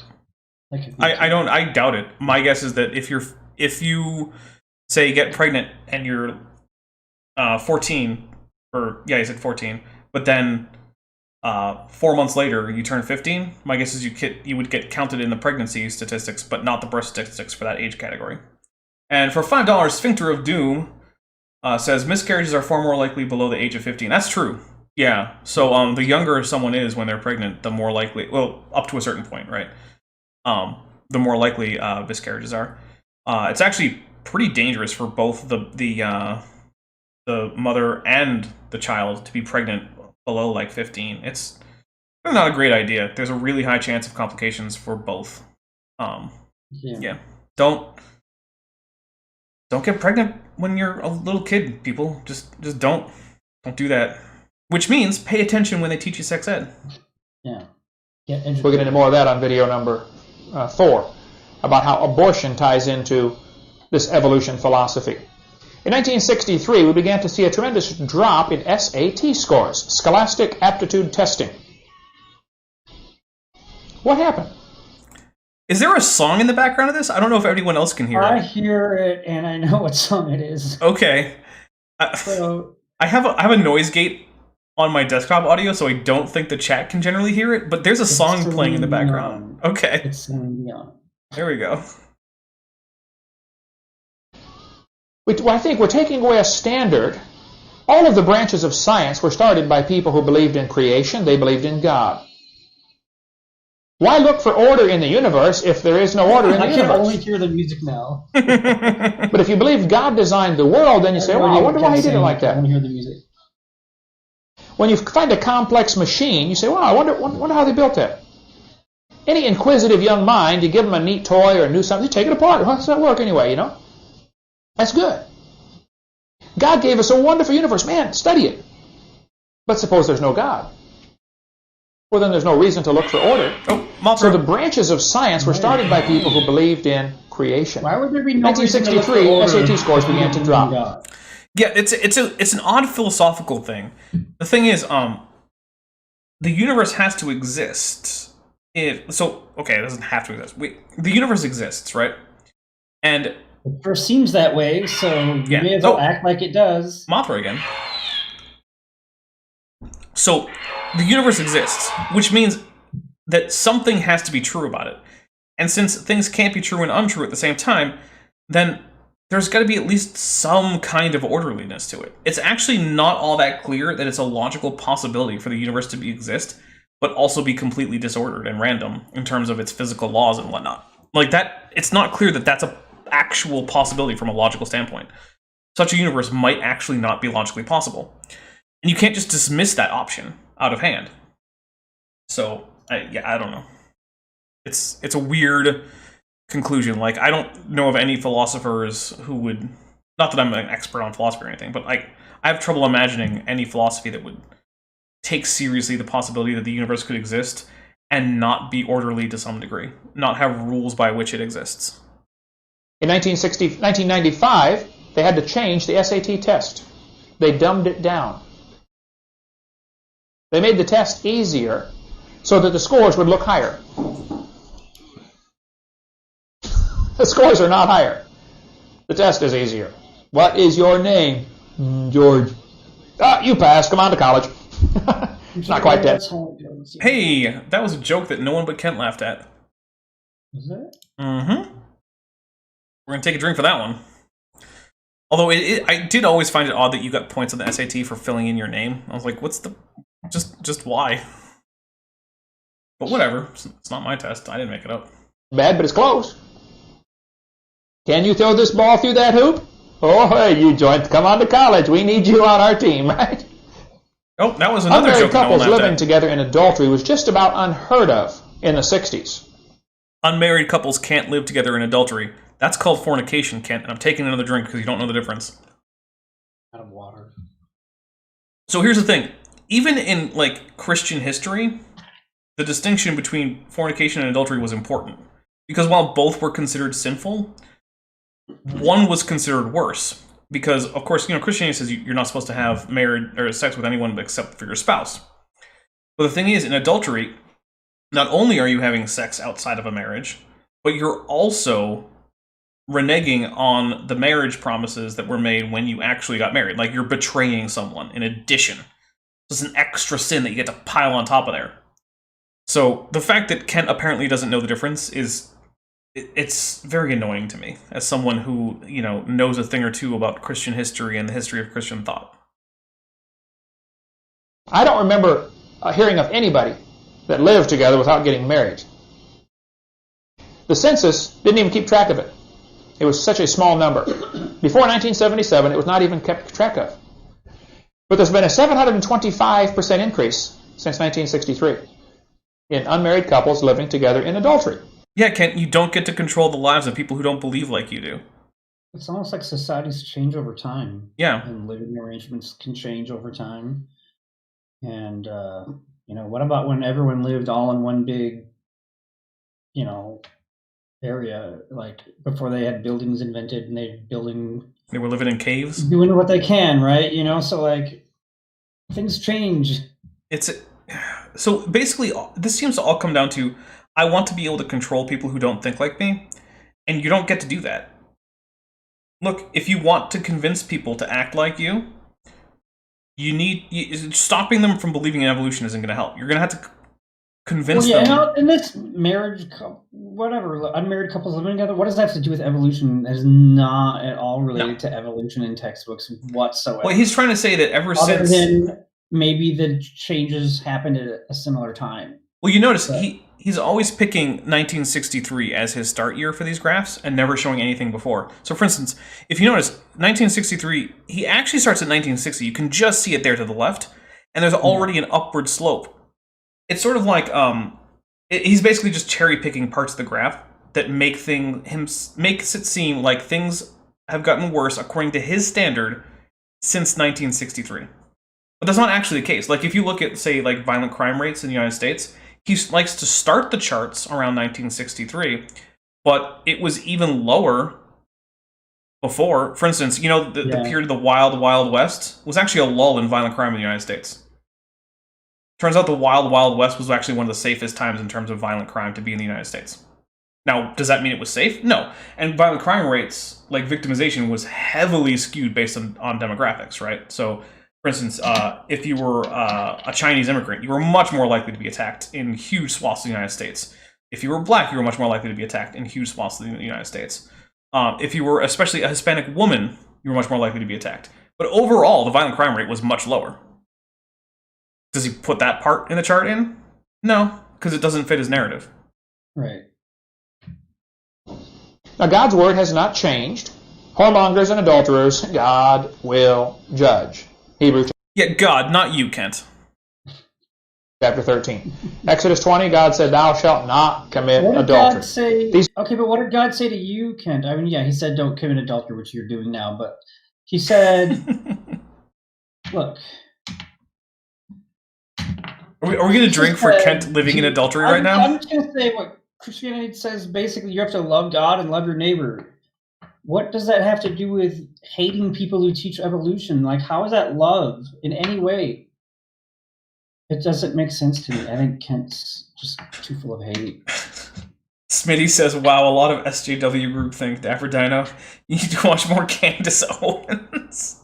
D: I
C: doubt it. My guess is that if you say get pregnant and you're 14, or yeah, you said 14, but then 4 months later you turn 15, my guess is you would get counted in the pregnancy statistics, but not the birth statistics for that age category. And for $5, Sphincter of Doom says miscarriages are far more likely below the age of 15. That's true. Yeah. So the younger someone is when they're pregnant, the more likely, well, up to a certain point, right? The more likely miscarriages are. It's actually pretty dangerous for both the mother and the child to be pregnant below like 15. It's not a great idea. There's a really high chance of complications for both. Yeah. Don't get pregnant when you're a little kid, people. Just don't do that. Which means pay attention when they teach you sex ed.
D: Yeah.
E: We'll get into more of that on video number 4, about how abortion ties into this evolution philosophy. In 1963, we began to see a tremendous drop in SAT scores, Scholastic Aptitude Testing. What happened?
C: Is there a song in the background of this? I don't know if anyone else can hear it.
D: I hear it, and I know what song it is.
C: Okay.
D: So
C: I have a noise gate on my desktop audio, so I don't think the chat can generally hear it, but there's a song playing in the background. Okay.
D: It's Celine.
C: There we go.
E: I think we're taking away a standard. All of the branches of science were started by people who believed in creation. They believed in God. Why look for order in the universe if there is no order in the universe?
D: I can only hear the music now.
E: But if you believe God designed the world, then you say, well, I wonder why he did it like that.
D: I want to hear the music.
E: When you find a complex machine, you say, well, I wonder how they built that. Any inquisitive young mind, you give them a neat toy or a new something, you take it apart. How does that work anyway, That's good. God gave us a wonderful universe. Man, study it. But suppose there's no God. Well, then there's no reason to look for order. So the branches of science were started by people who believed in creation.
D: Why would there be no
E: 1963, SAT scores began to drop.
C: Yeah, it's an odd philosophical thing. The thing is, the universe has to exist. It doesn't have to exist. The universe exists, right? And
D: it first seems that way, so you may as well act like it does.
C: Mothra again. So the universe exists, which means that something has to be true about it. And since things can't be true and untrue at the same time, then there's got to be at least some kind of orderliness to it. It's actually not all that clear that it's a logical possibility for the universe to exist, but also be completely disordered and random in terms of its physical laws and whatnot. Like that, it's not clear that that's a actual possibility from a logical standpoint. Such a universe might actually not be logically possible. And you can't just dismiss that option out of hand. So, I don't know. It's a weird conclusion. Like, I don't know of any philosophers who would... Not that I'm an expert on philosophy or anything, but I have trouble imagining any philosophy that would take seriously the possibility that the universe could exist and not be orderly to some degree. Not have rules by which it exists.
E: In 1995, they had to change the SAT test. They dumbed it down. They made the test easier so that the scores would look higher. The scores are not higher. The test is easier. What is your name? George. You passed. Come on to college. It's not quite that.
C: Hey, that was a joke that no one but Kent laughed at.
D: Was it?
C: Mm-hmm. We're going to take a drink for that one. Although, I did always find it odd that you got points on the SAT for filling in your name. I was like, what's the... Just why? But whatever. It's not my test. I didn't make it up.
E: Bad, but it's close. Can you throw this ball through that hoop? Oh, hey, you joint, come on to college. We need you on our team, right?
C: Oh, that was another
E: Unmarried
C: joke that no one
E: couples
C: laughed
E: living
C: at.
E: together in adultery was just about unheard of in the 60s.
C: Unmarried couples can't live together in adultery. That's called fornication, Kent, and I'm taking another drink because you don't know the difference.
D: Out of water.
C: So here's the thing. Even in, like, Christian history, the distinction between fornication and adultery was important. Because while both were considered sinful, one was considered worse. Because, of course, Christianity says you're not supposed to have marriage or sex with anyone except for your spouse. But the thing is, in adultery, not only are you having sex outside of a marriage, but you're also reneging on the marriage promises that were made when you actually got married. Like, you're betraying someone in addition. It's an extra sin that you get to pile on top of there. So the fact that Kent apparently doesn't know the difference it's very annoying to me as someone who, knows a thing or two about Christian history and the history of Christian thought.
E: I don't remember hearing of anybody that lived together without getting married. The census didn't even keep track of it. It was such a small number. Before 1977, it was not even kept track of. But there's been a 725% increase since 1963 in unmarried couples living together in adultery.
C: Yeah, Kent, you don't get to control the lives of people who don't believe like you do.
D: It's almost like societies change over time.
C: Yeah.
D: And living arrangements can change over time. And, what about when everyone lived all in one big, area, like before they had buildings invented and
C: They were living in caves?
D: doing what they can, right? So, like, things change.
C: So basically, this seems to all come down to, I want to be able to control people who don't think like me, and you don't get to do that. Look, if you want to convince people to act like you, stopping them from believing in evolution isn't going to help. You're going to have to convince them.
D: And this marriage, unmarried couples living together, what does that have to do with evolution? That is not at all related to evolution in textbooks whatsoever.
C: Well, he's trying to say that
D: Other than maybe the changes happened at a similar time.
C: Well, you notice he's always picking 1963 as his start year for these graphs and never showing anything before. So, for instance, if you notice, 1963, he actually starts at 1960. You can just see it there to the left, and there's already an upward slope. It's sort of like he's basically just cherry picking parts of the graph that makes it seem like things have gotten worse according to his standard since 1963. But that's not actually the case. Like, if you look at, say, like violent crime rates in the United States, he likes to start the charts around 1963, but it was even lower before. For instance, the period of the Wild Wild West was actually a lull in violent crime in the United States. Turns out the Wild Wild West was actually one of the safest times in terms of violent crime to be in the United States. Now, does that mean it was safe? No. And violent crime rates, like victimization, was heavily skewed based on demographics, right? So, for instance, if you were a Chinese immigrant, you were much more likely to be attacked in huge swaths of the United States. If you were black, you were much more likely to be attacked in huge swaths of the United States. If you were especially a Hispanic woman, you were much more likely to be attacked. But overall, the violent crime rate was much lower. Does he put that part in the chart in? No, because it doesn't fit his narrative.
D: Right.
E: Now, God's word has not changed. Whoremongers and adulterers, God will judge. Hebrews
C: Yeah, God, not you, Kent.
E: chapter 13. Exodus 20, God said, thou shalt not commit
D: What did
E: adultery.
D: God say? Okay, but what did God say to you, Kent? I mean, yeah, he said don't commit adultery, which you're doing now, but he said, look.
C: Are we going to drink for Kent living in adultery right now?
D: I'm just going to say what Christianity says. Basically, you have to love God and love your neighbor. What does that have to do with hating people who teach evolution? Like, how is that love in any way? It doesn't make sense to me. I think Kent's just too full of hate.
C: Smitty says, wow, a lot of SJW groupthink. Dapper Dino, you need to watch more Candace Owens.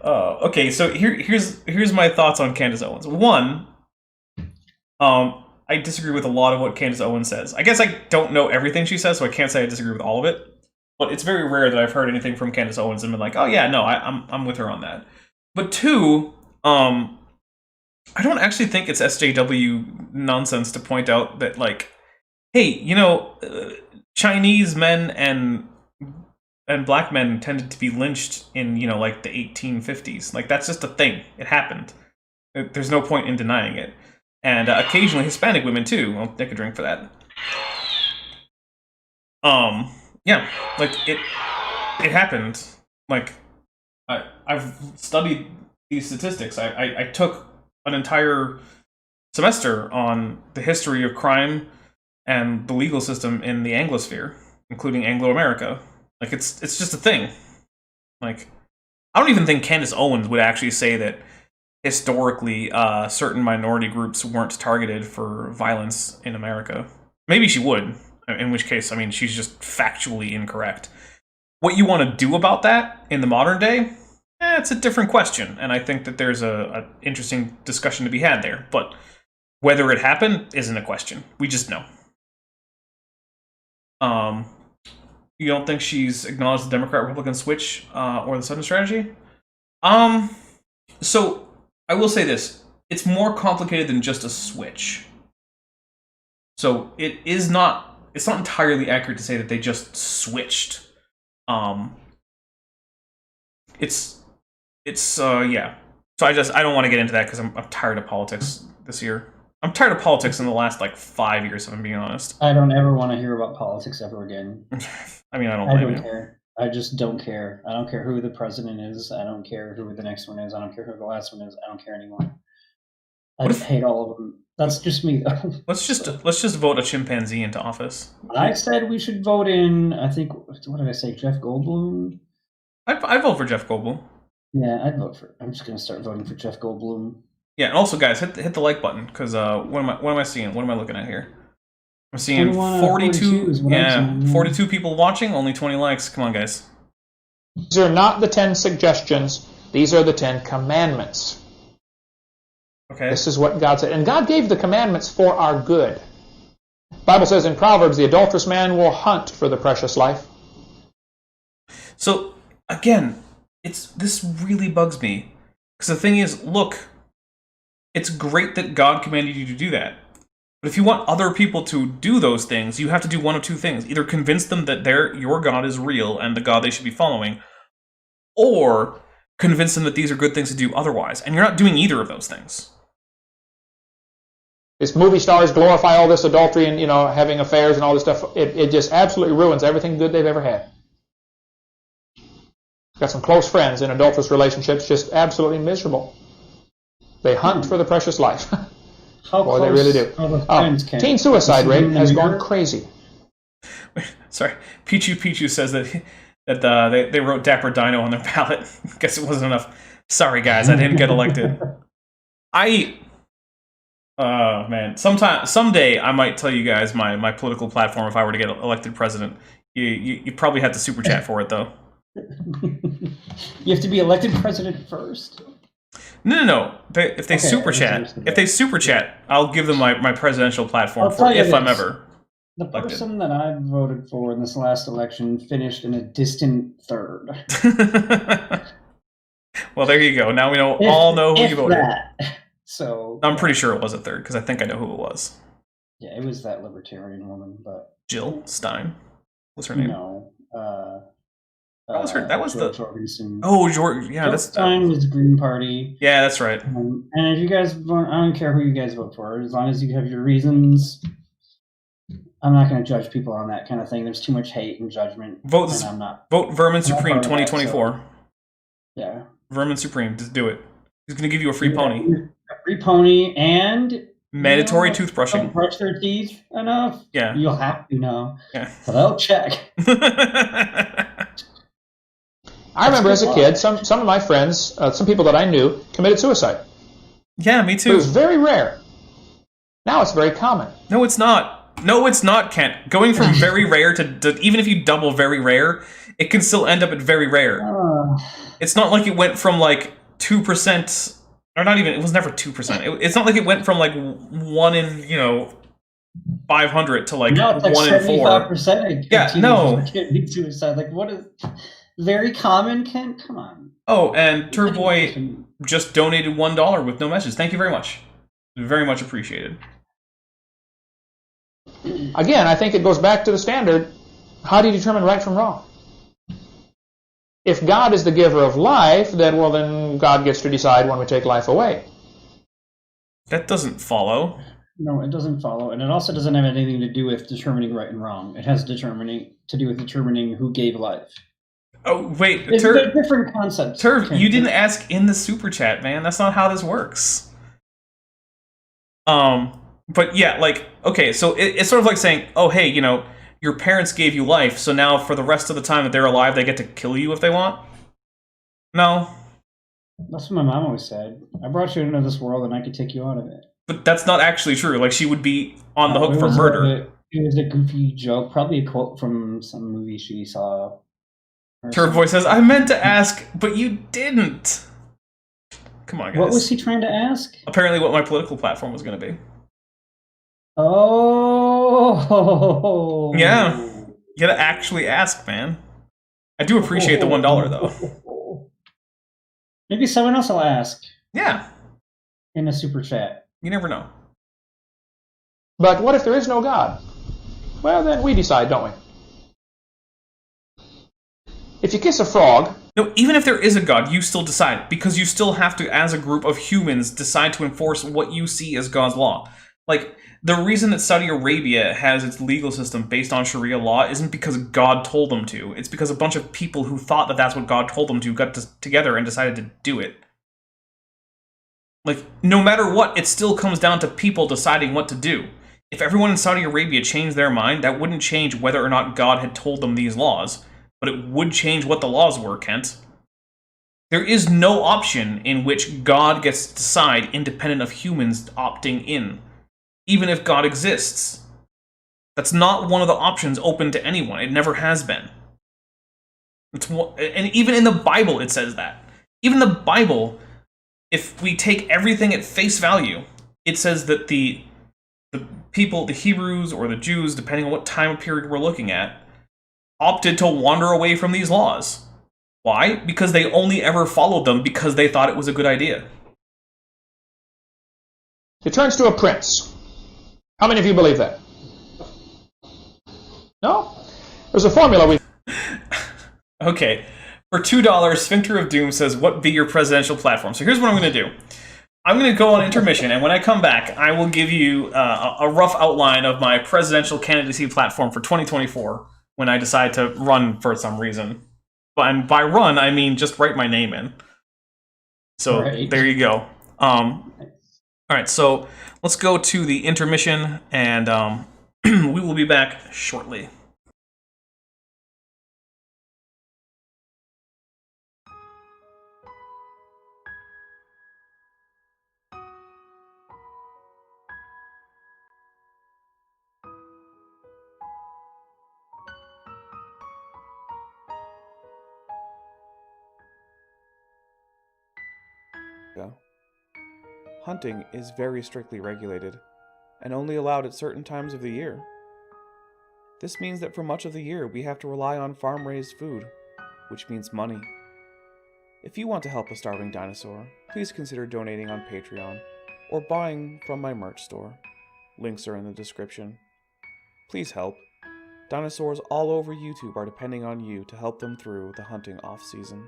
C: Okay, so here's my thoughts on Candace Owens. One, I disagree with a lot of what Candace Owens says. I guess I don't know everything she says, so I can't say I disagree with all of it. But it's very rare that I've heard anything from Candace Owens and been like, oh yeah, no, I'm with her on that. But two, I don't actually think it's SJW nonsense to point out that, like, hey, you know, Chinese men and black men tended to be lynched in, you know, like the 1850s. Like, that's just a thing. It happened. There's no point in denying it. And occasionally Hispanic women too. I'll take a drink for that. Yeah, like it happened. Like, I've studied these statistics. I took an entire semester on the history of crime and the legal system in the Anglosphere, including Anglo-America. Like, it's just a thing. Like, I don't even think Candace Owens would actually say that historically certain minority groups weren't targeted for violence in America. Maybe she would, in which case, I mean, she's just factually incorrect. What you want to do about that in the modern day, it's a different question, and I think that there's a interesting discussion to be had there. But whether it happened isn't a question. We just know. You don't think she's acknowledged the Democrat-Republican switch or the Southern strategy? So I will say this: it's more complicated than just a switch. So it's not entirely accurate to say that they just switched. Yeah. So I don't want to get into that because I'm tired of politics this year. I'm tired of politics in the last, like, 5 years, if I'm being honest.
D: I don't ever want to hear about politics ever again.
C: I mean, I don't
D: care. I just don't care. I don't care who the president is. I don't care who the next one is. I don't care who the last one is. I don't care anymore. I hate all of them. That's just me, though.
C: Let's just vote a chimpanzee into office.
D: I said we should vote in, I think, what did I say, Jeff Goldblum?
C: I'd vote for Jeff Goldblum.
D: Yeah, I'd vote for. I'm just going to start voting for Jeff Goldblum.
C: Yeah, and also, guys, hit the like button, because what am I seeing? What am I looking at here? I'm seeing 42. Yeah, 42 people watching, only 20 likes. Come on, guys.
E: These are not the 10 suggestions. These are the 10 commandments.
C: Okay.
E: This is what God said. And God gave the commandments for our good. The Bible says in Proverbs, the adulterous man will hunt for the precious life.
C: So, again, this really bugs me. Because the thing is, look, it's great that God commanded you to do that. But if you want other people to do those things, you have to do one of two things. Either convince them that your God is real and the God they should be following, or convince them that these are good things to do otherwise. And you're not doing either of those things.
E: These movie stars glorify all this adultery and, having affairs and all this stuff. It just absolutely ruins everything good they've ever had. Got some close friends in adulterous relationships, just absolutely miserable. They hunt for the precious life. Boy, they really do. Teen suicide rate has gone crazy.
C: Sorry, Pichu says that they wrote Dapper Dino on their ballot. Guess it wasn't enough. Sorry, guys, I didn't get elected. Man, someday I might tell you guys my political platform if I were to get elected president. You probably have to super chat for it, though.
D: You have to be elected president first?
C: No. If they super chat, I'll give them my presidential platform if I'm ever.
D: The person that I voted for in this last election finished in a distant third.
C: Well, there you go. Now we all know who you voted for.
D: So
C: I'm pretty sure it was a third, because I think I know who it was.
D: yeah, it was that libertarian woman, but
C: Jill Stein. What's her name?
D: no.
C: That was her. That was
D: George
C: the.
D: Jorgensen.
C: Oh, George. Yeah,
D: Jill
C: that's.
D: Stein was Green Party.
C: Yeah, that's right.
D: And if you guys vote, I don't care who you guys vote for, as long as you have your reasons. I'm not going to judge people on that kind of thing. There's too much hate and judgment.
C: Vote
D: and I'm not.
C: Vote Vermin Supreme
D: part of that,
C: 2024.
D: Yeah.
C: Vermin Supreme, just do it. He's going to give you a free pony.
D: A free pony and
C: Mandatory toothbrushing.
D: Don't brush their teeth enough.
C: Yeah.
D: You'll have to now.
C: Yeah.
D: But I'll check.
E: I remember as a kid, some of my friends, some people that I knew, committed suicide.
C: Yeah, me
E: But it
C: too.
E: was very rare. Now it's very common.
C: No, it's not. No, it's not, Kent. Going from very rare to even if you double very rare, it can still end up at very rare. It's not like it went from like 2%, or not even, it was never 2%. It's not like it went from like 1 in, 500 to like
D: No, it's like
C: 1 in 4.
D: 75%.
C: Yeah, no.
D: Committing suicide. Like, what is very common, Kent? Come on.
C: Oh, and Turboy just donated $1 with no message. Thank you very much. Very much appreciated.
E: Again, I think it goes back to the standard, how do you determine right from wrong? If God is the giver of life, then God gets to decide when we take life away.
C: That doesn't follow.
D: No, it doesn't follow, and it also doesn't have anything to do with determining right and wrong. It has to do with determining who gave life.
C: Oh, wait.
D: It's a different concept.
C: Turv, you didn't ask in the super chat, man. That's not how this works. But yeah, like, okay, so it's sort of like saying, oh, hey, your parents gave you life, so now for the rest of the time that they're alive, they get to kill you if they want? No. That's
D: what my mom always said. I brought you into this world and I could take you out of it.
C: But that's not actually true. Like, she would be on the hook for murder.
D: It was a goofy joke, probably a quote from some movie she saw.
C: Turv voice says, I meant to ask, but you didn't. Come on, guys.
D: What was he trying to ask?
C: Apparently what my political platform was going to be.
D: Oh.
C: Yeah. You gotta actually ask, man. I do appreciate the $1, though.
D: Maybe someone else will ask.
C: Yeah.
D: In a super chat.
C: You never know.
E: But what if there is no God? Well, then we decide, don't we? If you kiss a frog...
C: No, even if there is a God, you still decide. Because you still have to, as a group of humans, decide to enforce what you see as God's law. Like, the reason that Saudi Arabia has its legal system based on Sharia law isn't because God told them to. It's because a bunch of people who thought that that's what God told them to got together and decided to do it. Like, no matter what, it still comes down to people deciding what to do. If everyone in Saudi Arabia changed their mind, that wouldn't change whether or not God had told them these laws. But it would change what the laws were, Kent. There is no option in which God gets to decide independent of humans opting in. Even if God exists. That's not one of the options open to anyone. It never has been. And even in the Bible it says that. Even the Bible, if we take everything at face value, it says that the people, the Hebrews or the Jews, depending on what time period we're looking at, opted to wander away from these laws. Why? Because they only ever followed them because they thought it was a good idea.
E: It turns to a prince. How many of you believe that? No? There's a formula we...
C: Okay. For $2, Sphincter of Doom says, what be your presidential platform? So here's what I'm going to do. I'm going to go on intermission, and when I come back, I will give you a rough outline of my presidential candidacy platform for 2024 when I decide to run for some reason. And by run, I mean just write my name in. So There you go. All right, so let's go to the intermission, and we will be back shortly.
F: Hunting is very strictly regulated, and only allowed at certain times of the year. This means that for much of the year we have to rely on farm-raised food, which means money. If you want to help a starving dinosaur, please consider donating on Patreon. or buying from my merch store. Links are in the description. Please help. Dinosaurs all over YouTube are depending on you to help them through the hunting off-season.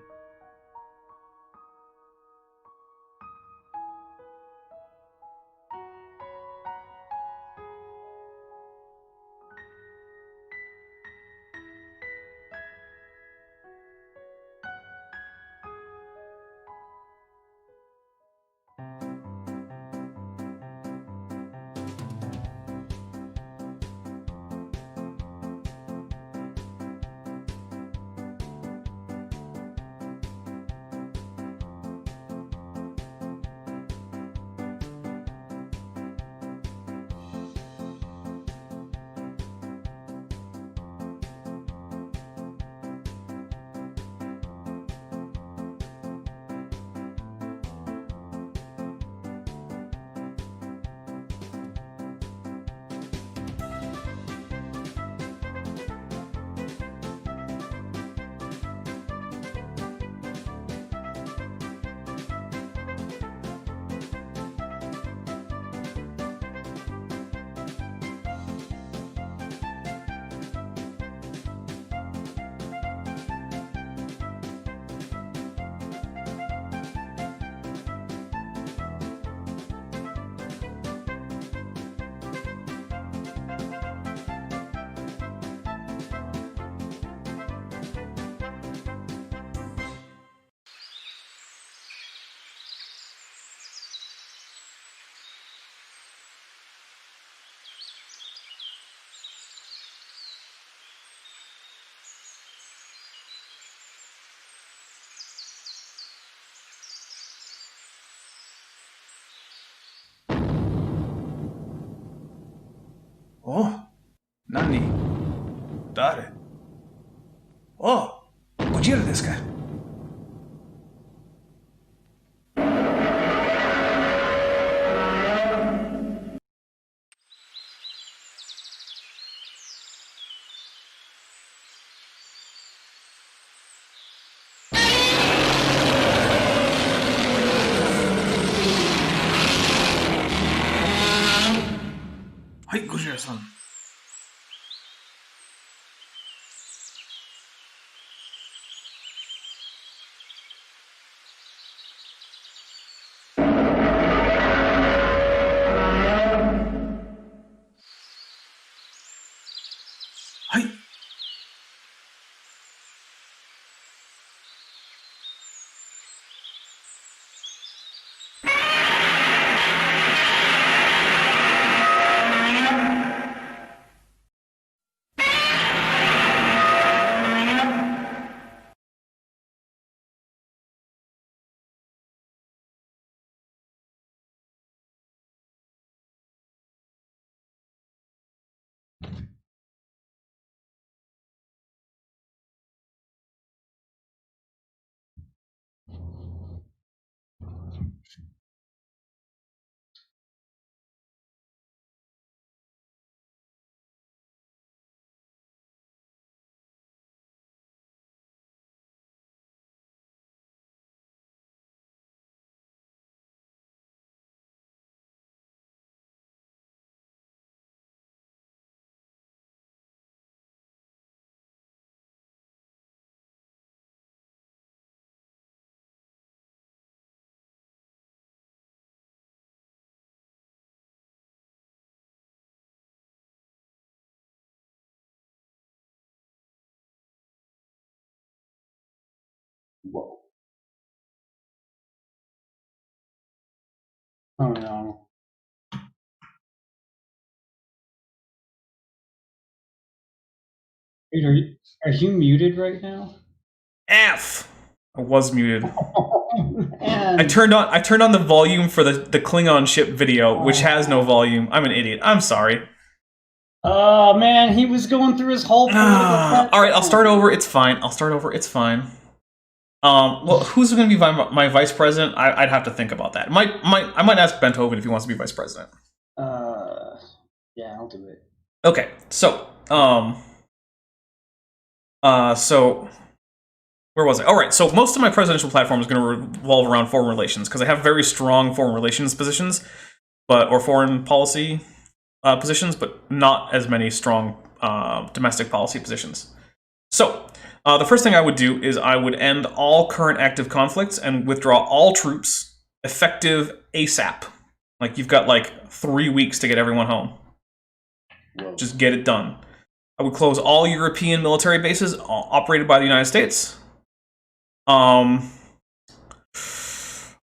C: Oh, Nani? Dare? Oh, Ujira desu ka? Hai, Gojira-san. Hai.
D: Whoa. Oh no. Wait, are you muted right now?
C: F. I was muted.
D: Man.
C: I turned on the volume for the Klingon ship video, which has no volume. I'm an idiot. I'm sorry.
D: Oh man, he was going through his whole political
C: All right, I'll start over. It's fine. I'll start over. It's fine. Well, who's going to be my vice president? I'd have to think about that. I might ask Benthoven if he wants to be vice president.
D: Yeah, I'll do it.
C: Okay, so where was I? All right, so most of my presidential platform is going to revolve around foreign relations because I have very strong foreign relations positions. or foreign policy positions, but not as many strong domestic policy positions. So, the first thing I would do is I would end all current active conflicts and withdraw all troops effective ASAP. Like, you've got like 3 weeks to get everyone home.
D: Whoa.
C: Just get it done. I would close all European military bases operated by the United States.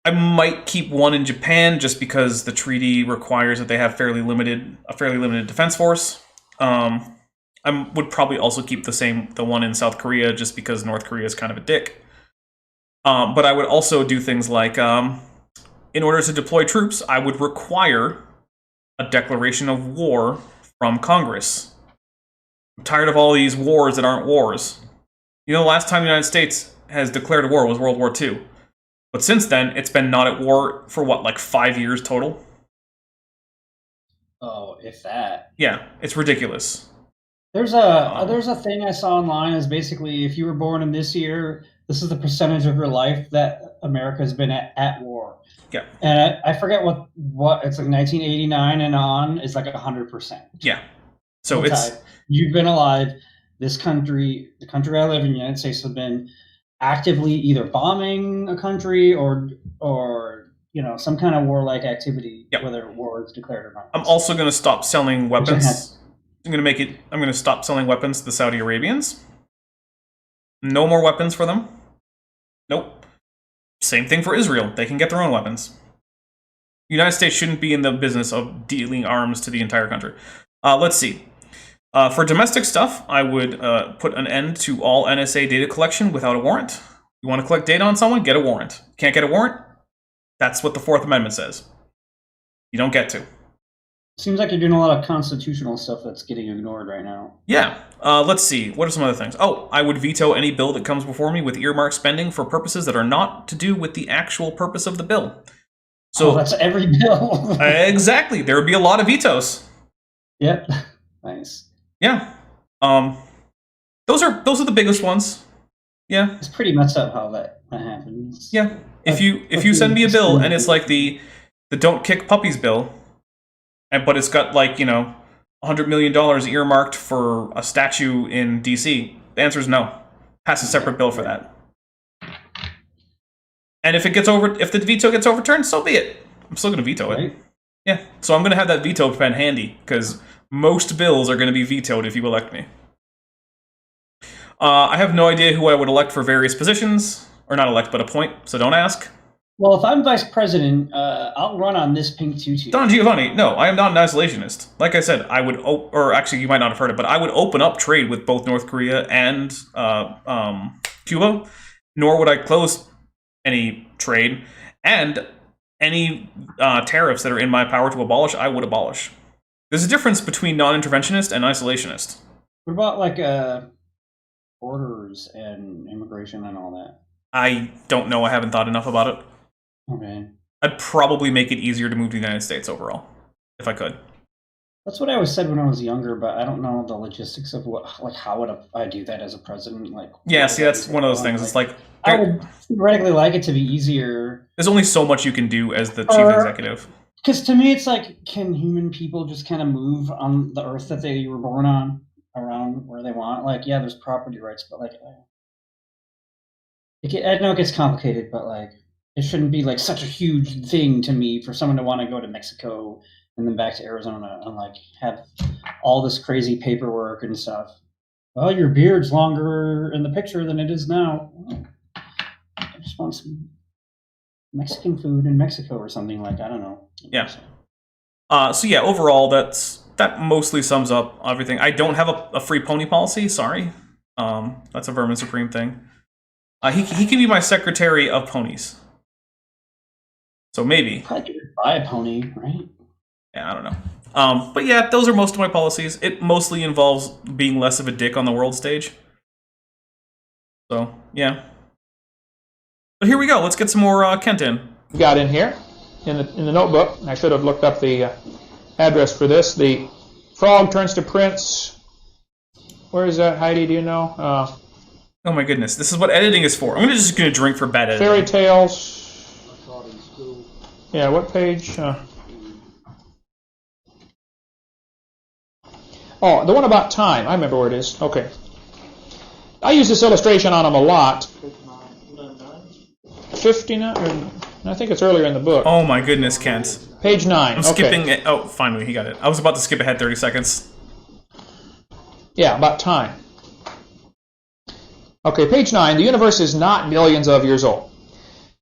C: I might keep one in Japan just because the treaty requires that they have a fairly limited defense force. I would probably also keep the one in South Korea just because North Korea is kind of a dick. But I would also do things like, in order to deploy troops, I would require a declaration of war from Congress. I'm tired of all these wars that aren't wars. You know, the last time the United States has declared a war was World War II. But since then, it's been not at war for what, like 5 years total?
D: Oh, if that.
C: Yeah, it's ridiculous.
D: There's a thing I saw online is basically if you were born in this year, this is the percentage of your life that America has been at war.
C: Yeah.
D: And I forget what it's like 1989 and on is like 100%.
C: Yeah. So
D: you've been alive. This country, the country I live in, the United States, has been actively either bombing a country or some kind of warlike activity, whether war is declared or not.
C: I'm also going to stop selling weapons. I'm going to stop selling weapons to the Saudi Arabians. No more weapons for them. Nope. Same thing for Israel. They can get their own weapons. The United States shouldn't be in the business of dealing arms to the entire country. Let's see. For domestic stuff, I would put an end to all NSA data collection without a warrant. You want to collect data on someone? Get a warrant. Can't get a warrant? That's what the Fourth Amendment says. You don't get to.
D: Seems like you're doing a lot of constitutional stuff that's getting ignored right now.
C: Yeah. Let's see. What are some other things? Oh, I would veto any bill that comes before me with earmarked spending for purposes that are not to do with the actual purpose of the bill. So
D: that's every bill.
C: Exactly. There would be a lot of vetoes.
D: Yep. Nice.
C: Yeah. Those are the biggest ones. Yeah.
D: It's pretty messed up how that happens.
C: Yeah. If you send me a bill and it's like the Don't Kick Puppies bill, but it's got like, $100 million earmarked for a statue in DC, the answer is no. Pass a separate bill for that. And if the veto gets overturned, so be it. I'm still going to veto it. Yeah. So I'm going to have that veto pen handy because most bills are going to be vetoed if you elect me. I have no idea who I would elect for various positions. Or not elect, but appoint, so don't ask.
D: Well, if I'm vice president, I'll run on this pink tutu.
C: Don Giovanni, no, I am not an isolationist. Like I said, I would, or actually you might not have heard it, but I would open up trade with both North Korea and Cuba, nor would I close any trade, and any tariffs that are in my power to abolish, I would abolish. There's a difference between non-interventionist and isolationist.
D: What about like borders and immigration and all that?
C: I don't know. I haven't thought enough about it.
D: Okay.
C: I'd probably make it easier to move to the United States overall, if I could.
D: That's what I always said when I was younger, but I don't know the logistics of how would I do that as a president?
C: Yeah, see, that's one of those things. It's like
D: I would theoretically like it to be easier.
C: There's only so much you can do as the chief executive.
D: Because to me, it's like, can human people just kind of move on the earth that they were born on around where they want? Like, yeah, there's property rights, but like, I know it gets complicated, but like, it shouldn't be like such a huge thing to me for someone to want to go to Mexico and then back to Arizona and like have all this crazy paperwork and stuff. Well, your beard's longer in the picture than it is now. I just want some Mexican food in Mexico or something, like, I don't know.
C: Yeah. So yeah, overall, that mostly sums up everything. I don't have a free pony policy. Sorry. That's a Vermin Supreme thing. He can be my secretary of ponies. So maybe.
D: Probably could buy a pony, right?
C: Yeah, I don't know. But yeah, those are most of my policies. It mostly involves being less of a dick on the world stage. So, yeah. But here we go. Let's get some more Kent in.
E: Got in here in the notebook. I should have looked up the address for this. The frog turns to prince. Where is that, Heidi? Do you know?
C: Oh my goodness. This is what editing is for. I'm just going to drink for bad editing.
E: Fairy tales. Yeah, what page? Oh, the one about time. I remember where it is. Okay. I use this illustration on them a lot. 59? I think it's earlier in the book.
C: Oh my goodness, Kent.
E: Page 9.
C: I'm skipping it. Oh, finally, he got it. I was about to skip ahead 30 seconds.
E: Yeah, about time. Okay, page 9. The universe is not millions of years old.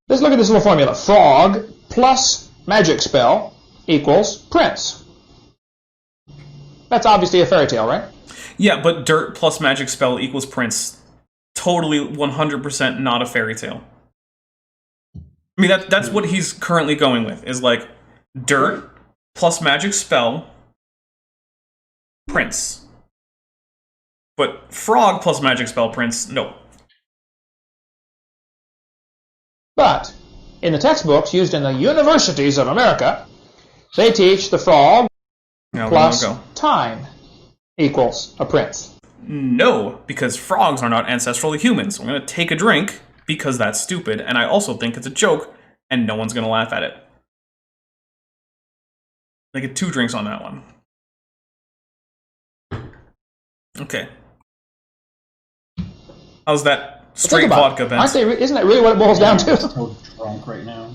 E: Let's look at this little formula. Frog plus magic spell equals prince. That's obviously a fairy tale, right?
C: Yeah, but dirt plus magic spell equals prince. Totally 100% not a fairy tale. I mean, that's what he's currently going with, is like dirt plus magic spell, prince. But frog plus magic spell, prince, no.
E: But in the textbooks used in the universities of America, they teach the frog plus time equals a prince.
C: No, because frogs are not ancestral to humans. So I'm going to take a drink because that's stupid, and I also think it's a joke, and no one's going to laugh at it. I get 2 drinks on that one. Okay. How's that straight vodka, Ben?
E: Isn't that really what it boils down to?
D: I'm so drunk right now.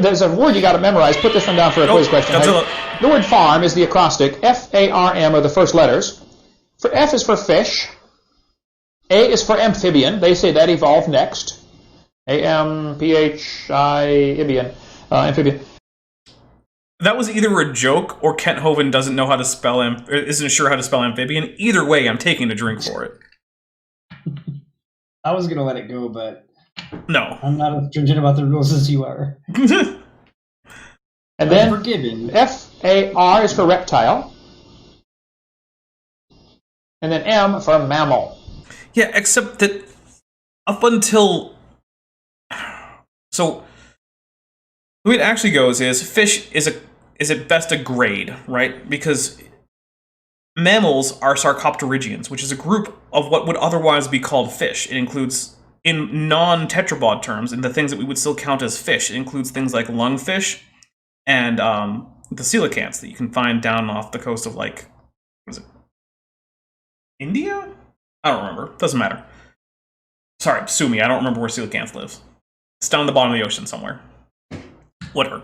E: There's a word you got to memorize. Put this one down for a quiz question.
C: Godzilla.
E: The word farm is the acrostic. F-A-R-M are the first letters. For F is for fish. A is for amphibian. They say that evolved next. A-M-P-H-I-ibian. Amphibian.
C: That was either a joke or Kent Hovind doesn't know how to spell isn't sure how to spell amphibian. Either way, I'm taking a drink for it.
D: I was gonna let it go, but
C: no,
D: I'm not as stringent about the rules as you are.
E: And then
D: forgiven.
E: F-A-R is for reptile. And then M for mammal.
C: Yeah, except that up until... So, the way it actually goes is fish is at best a grade, right? Because mammals are sarcopterygians, which is a group of what would otherwise be called fish. It includes, in non-tetrabod terms, in the things that we would still count as fish, it includes things like lungfish and the coelacanths that you can find down off the coast of, like, what is it? India? I don't remember. Doesn't matter. Sorry, sue me. I don't remember where coelacanth lives. It's down the bottom of the ocean somewhere. Whatever.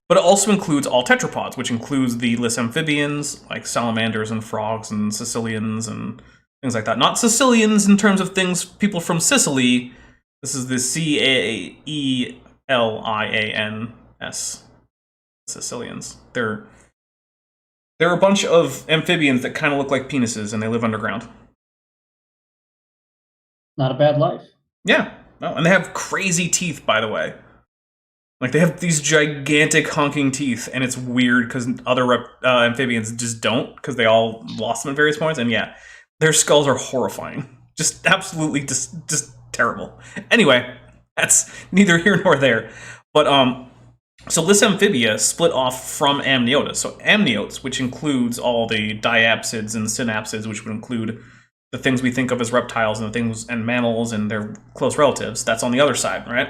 C: But it also includes all tetrapods, which includes the lysamphibians, like salamanders and frogs and caecilians and things like that. Not Sicilians in terms of things, people from Sicily. This is the C-A-E-L-I-A-N-S. Sicilians. They're a bunch of amphibians that kind of look like penises, and they live underground.
D: Not a bad life.
C: Yeah. No, and they have crazy teeth, by the way. Like, they have these gigantic honking teeth, and it's weird because other amphibians just don't, because they all lost them at various points, and yeah, their skulls are horrifying. Just absolutely just terrible. Anyway, that's neither here nor there. But, so Lysamphibia split off from Amniotes. So amniotes, which includes all the diapsids and synapsids, which would include the things we think of as reptiles and things and mammals and their close relatives, that's on the other side, right?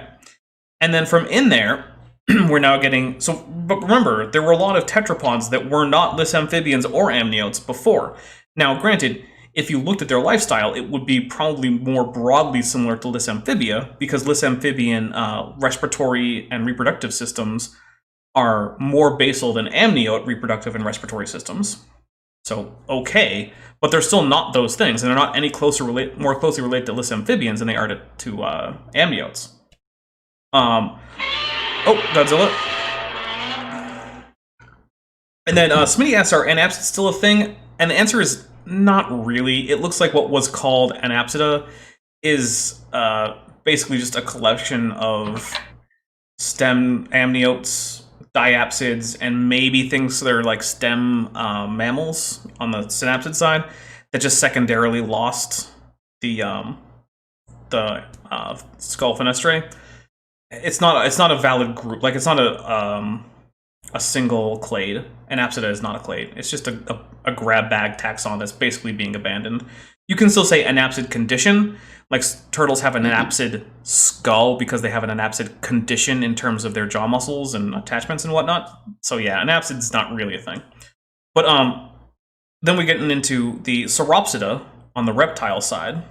C: And then from in there, we're now getting... So, but remember, there were a lot of tetrapods that were not lysamphibians or amniotes before. Now, granted, if you looked at their lifestyle, it would be probably more broadly similar to Lysamphibia, because Lysamphibian respiratory and reproductive systems are more basal than amniote reproductive and respiratory systems. So, okay, but they're still not those things, and they're not any more closely related to Lysamphibians than they are to amniotes. Oh, Godzilla. And then Smitty asks, are anapsids still a thing? And the answer is not really. It looks like what was called anapsida is basically just a collection of stem amniotes, diapsids, and maybe things that are like stem mammals on the synapsid side that just secondarily lost the skull fenestrae. It's not a valid group. Like, it's not a single clade. Anapsida is not a clade. It's just a grab bag taxon that's basically being abandoned. You can still say anapsid condition. Like, turtles have an anapsid skull because they have an anapsid condition in terms of their jaw muscles and attachments and whatnot. So yeah, anapsid's not really a thing. But then we get into the Sauropsida on the reptile side.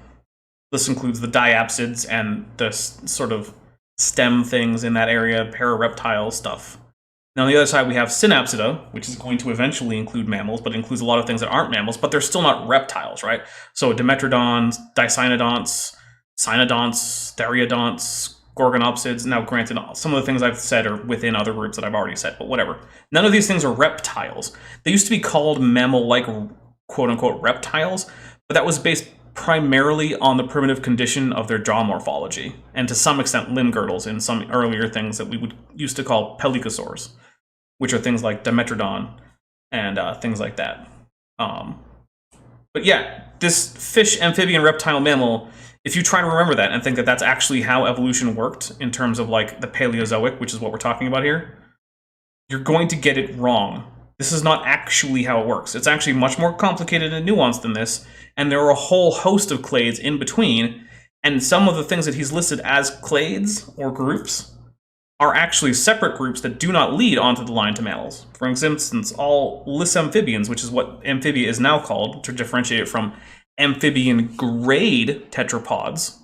C: This includes the diapsids and the sort of stem things in that area, parareptile stuff. Now on the other side we have Synapsida, which is going to eventually include mammals, but it includes a lot of things that aren't mammals, but they're still not reptiles, right? So Dimetrodons, Dicynodonts, Cynodonts, Theriodonts, Gorgonopsids. Now granted, some of the things I've said are within other groups that I've already said, but whatever. None of these things are reptiles. They used to be called mammal-like quote-unquote reptiles, but that was based primarily on the primitive condition of their jaw morphology, and to some extent limb girdles in some earlier things that we would used to call pelycosaurs, which are things like Dimetrodon and things like that. But yeah, this fish, amphibian, reptile, mammal, if you try to remember that and think that that's actually how evolution worked in terms of like the Paleozoic, which is what we're talking about here, you're going to get it wrong. This is not actually how it works. It's actually much more complicated and nuanced than this, and there are a whole host of clades in between, and some of the things that he's listed as clades or groups are actually separate groups that do not lead onto the line to mammals. For instance, all Lysamphibians, which is what amphibia is now called, to differentiate it from amphibian grade tetrapods,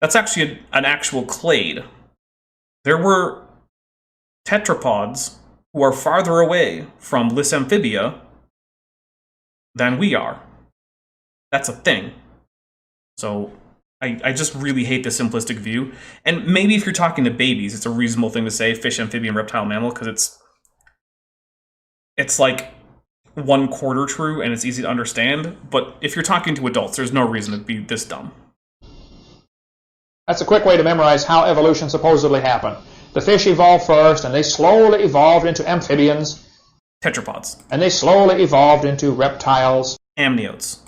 C: that's actually an actual clade. There were tetrapods who are farther away from Lysamphibia than we are. That's a thing. So I just really hate the simplistic view. And maybe if you're talking to babies, it's a reasonable thing to say fish, amphibian, reptile, mammal, because it's like 1/4 true and it's easy to understand. But if you're talking to adults, there's no reason to be this dumb.
E: That's a quick way to memorize how evolution supposedly happened. The fish evolved first, and they slowly evolved into amphibians.
C: Tetrapods.
E: And they slowly evolved into reptiles.
C: Amniotes.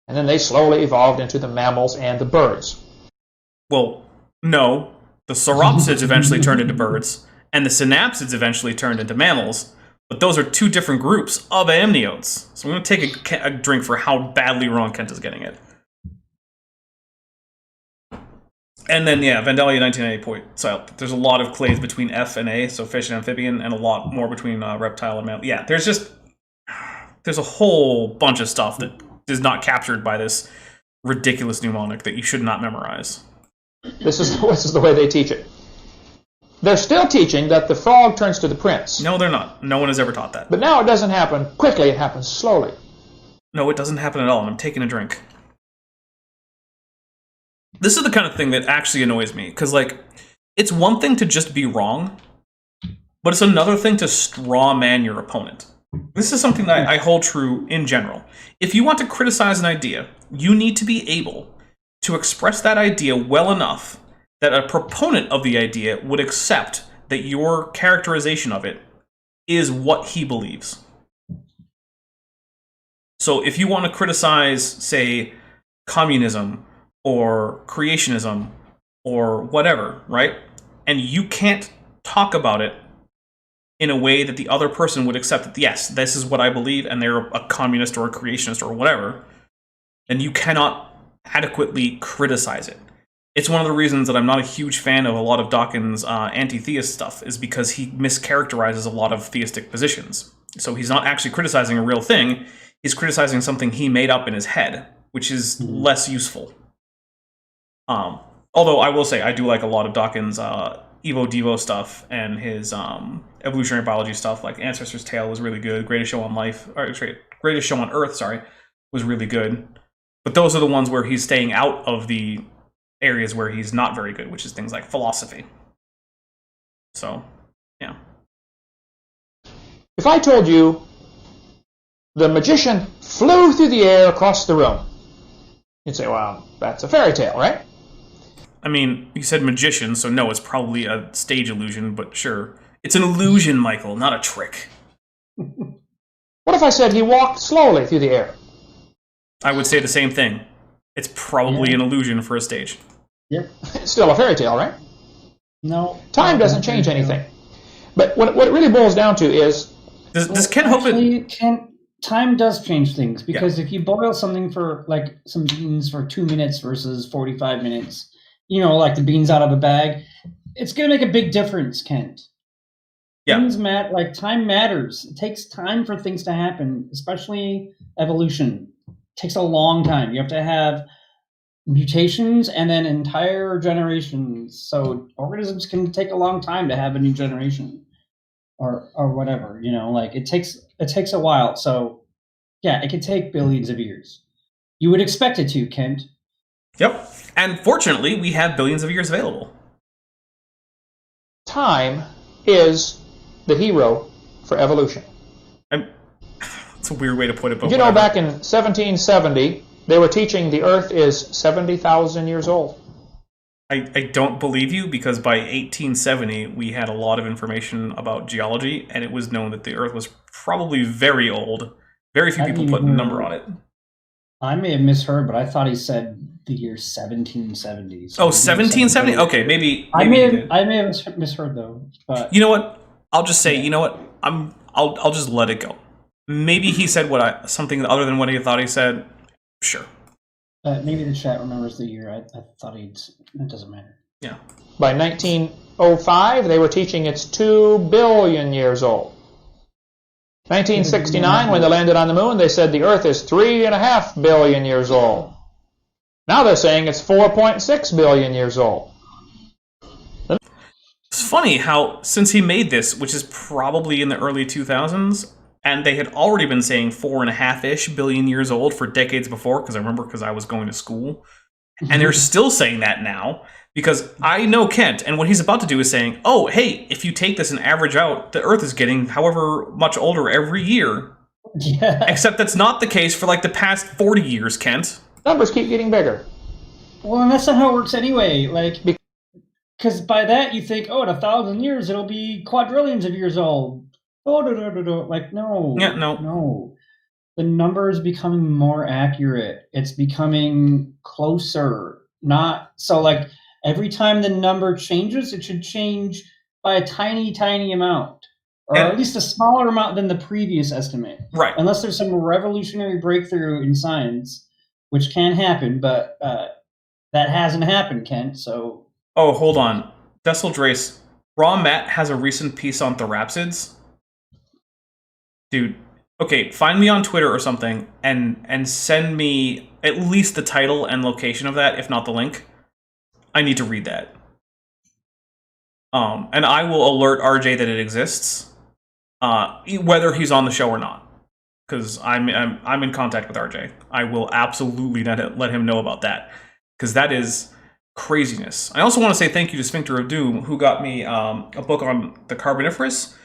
E: And then they slowly evolved into the mammals and the birds.
C: Well, no. The sauropsids eventually turned into birds, and the synapsids eventually turned into mammals, but those are two different groups of amniotes. So I'm going to take a drink for how badly wrong Kent is getting it. And then, yeah, Vandalia 1980 points out there's a lot of clades between F and A, so fish and amphibian, and a lot more between reptile and mammal. Yeah, there's a whole bunch of stuff that is not captured by this ridiculous mnemonic that you should not memorize.
E: This is the way they teach it. They're still teaching that the frog turns to the prince.
C: No, they're not. No one has ever taught that.
E: But now it doesn't happen quickly, it happens slowly.
C: No, it doesn't happen at all, and I'm taking a drink. This is the kind of thing that actually annoys me, because, like, it's one thing to just be wrong, but it's another thing to straw man your opponent. This is something that I hold true in general. If you want to criticize an idea, you need to be able to express that idea well enough that a proponent of the idea would accept that your characterization of it is what he believes. So if you want to criticize, say, communism, or creationism, or whatever, right? And you can't talk about it in a way that the other person would accept that, yes, this is what I believe, and they're a communist or a creationist or whatever, then you cannot adequately criticize it. It's one of the reasons that I'm not a huge fan of a lot of Dawkins' anti-theist stuff, is because he mischaracterizes a lot of theistic positions. So he's not actually criticizing a real thing, he's criticizing something he made up in his head, which is less useful. Although I will say I do like a lot of Dawkins' Evo Devo stuff and his evolutionary biology stuff, like Ancestor's Tale was really good. Greatest Show on Earth, was really good. But those are the ones where he's staying out of the areas where he's not very good, which is things like philosophy. So, yeah.
E: If I told you the magician flew through the air across the room, you'd say, well, that's a fairy tale, right?
C: I mean, you said magician, so no, it's probably a stage illusion, but sure. It's an illusion, Michael, not a trick.
E: What if I said he walked slowly through the air?
C: I would say the same thing. It's probably an illusion for a stage.
D: Yep.
E: It's still a fairy tale, right?
D: No.
E: Time doesn't change anything. But what it really boils down to is...
C: Does Ken hope it...
D: Time does change things, because if you boil something for, like, some beans for 2 minutes versus 45 minutes, you know, like the beans out of a bag, it's going to make a big difference, Kent.
C: Yeah.
D: Things matter. Like time matters. It takes time for things to happen, especially evolution. It takes a long time. You have to have mutations and then entire generations. So organisms can take a long time to have a new generation, or whatever. Like it takes a while. So yeah, it can take billions of years. You would expect it to, Kent.
C: Yep. And fortunately, we have billions of years available.
E: Time is the hero for evolution.
C: It's a weird way to put it, but
E: You know, back in 1770, they were teaching the Earth is 70,000 years old.
C: I don't believe you, because by 1870, we had a lot of information about geology, and it was known that the Earth was probably very old. Very few people put a number on it.
D: I may have misheard, but I thought he said the year 1770.
C: Oh, 1770? Okay, maybe
D: I may have misheard though. But
C: you know what? I'll just say, you know what? I'll just let it go. Maybe he said something other than what he thought he said. Sure.
D: Maybe the chat remembers the year. I thought it doesn't matter.
C: Yeah.
E: By 1905, they were teaching it's 2 billion years old. 1969, when they landed on the moon, they said the Earth is 3.5 billion years old. Now they're saying it's 4.6 billion years old.
C: It's funny how, since he made this, which is probably in the early 2000s, and they had already been saying 4.5-ish billion years old for decades before, because I was going to school, and they're still saying that now, because I know Kent, and what he's about to do is saying, oh, hey, if you take this and average out, the Earth is getting however much older every year.
D: Yeah.
C: Except that's not the case for like the past 40 years, Kent.
E: Numbers keep getting bigger.
D: Well, and that's not how it works anyway. Like, because by that you think, oh, in 1,000 years it'll be quadrillions of years old. Oh, like no.
C: Yeah, no.
D: No. The number is becoming more accurate. It's becoming closer. Not so like every time the number changes, it should change by a tiny, tiny amount. Or at least a smaller amount than the previous estimate.
C: Right.
D: Unless there's some revolutionary breakthrough in science, which can happen, but that hasn't happened, Kent, so...
C: Oh, hold on. Dessel Drace, Raw Matt has a recent piece on therapsids. Dude, okay, find me on Twitter or something, and send me at least the title and location of that, if not the link. I need to read that. And I will alert RJ that it exists, whether he's on the show or not. Because I'm in contact with RJ. I will absolutely let him know about that. Because that is craziness. I also want to say thank you to Sphincter of Doom, who got me a book on the Carboniferous,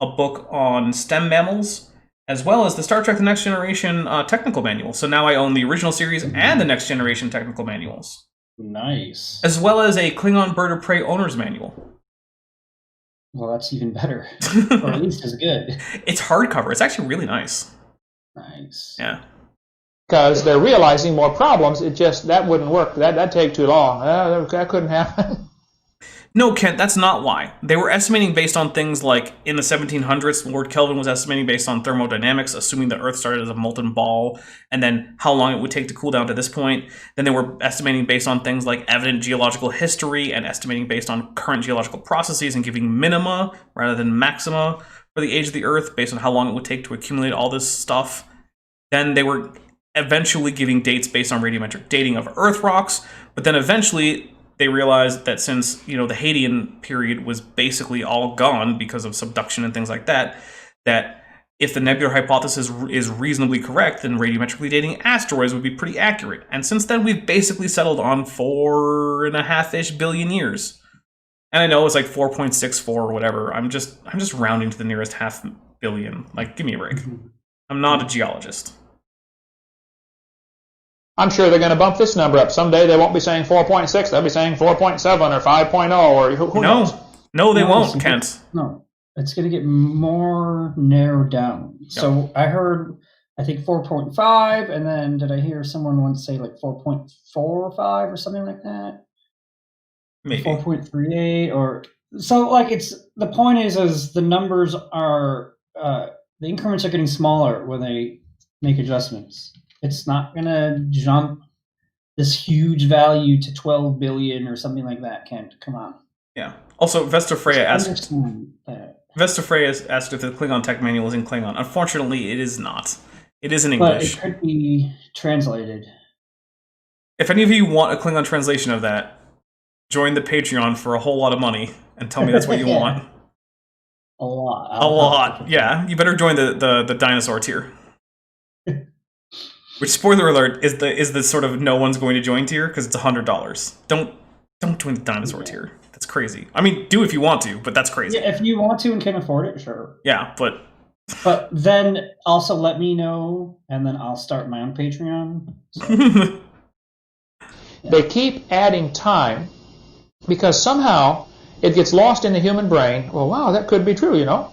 C: a book on stem mammals, as well as the Star Trek The Next Generation technical manual. So now I own the original series and the Next Generation technical manuals.
D: Nice.
C: As well as a Klingon Bird of Prey owner's manual.
D: Well, that's even better. Or at least as good.
C: It's hardcover. It's actually really nice.
D: Nice.
C: Yeah.
E: Because they're realizing more problems. That wouldn't work. That'd take too long. That couldn't happen.
C: No, Kent, that's not why. They were estimating based on things like, in the 1700s, Lord Kelvin was estimating based on thermodynamics, assuming the Earth started as a molten ball, and then how long it would take to cool down to this point. Then they were estimating based on things like evident geological history, and estimating based on current geological processes, and giving minima rather than maxima for the age of the Earth, based on how long it would take to accumulate all this stuff. Then they were eventually giving dates based on radiometric dating of Earth rocks, but then eventually they realized that since, the Hadean period was basically all gone because of subduction and things like that, that if the nebular hypothesis is reasonably correct, then radiometrically dating asteroids would be pretty accurate. And since then, we've basically settled on 4.5-ish billion years. And I know it's like 4.64 or whatever. I'm just rounding to the nearest half billion. Like, give me a break. I'm not a geologist.
E: I'm sure they're going to bump this number up. Someday they won't be saying 4.6. They'll be saying 4.7 or 5.0 or who knows?
C: No, they won't, Kent.
D: No, it's going to get more narrowed down. Yep. So I heard, I think 4.5, and then did I hear someone once say like 4.45 or something like that?
C: Maybe
D: 4.38 or so. Like the point is the numbers are the increments are getting smaller when they make adjustments. It's not going to jump this huge value to 12 billion or something like that, Kent. Come on.
C: Yeah. Also, Vesta Freya asked... Vestafrey has asked if the Klingon tech manual is in Klingon. Unfortunately, it is not. It is in
D: But
C: English.
D: it could be translated.
C: If any of you want a Klingon translation of that, join the Patreon for a whole lot of money and tell me that's what you
D: Yeah.
C: want.
D: A lot.
C: A lot. Yeah, you better join the dinosaur tier. Which, spoiler alert, is the sort of no one's going to join tier because it's $100. Don't join the dinosaur tier. That's crazy. I mean, do if you want to, but that's crazy.
D: Yeah, if you want to and can afford it, sure.
C: Yeah, but
D: But then also let me know, and then I'll start my own Patreon. So,
E: They keep adding time because somehow it gets lost in the human brain. Well, wow, that could be true, you know?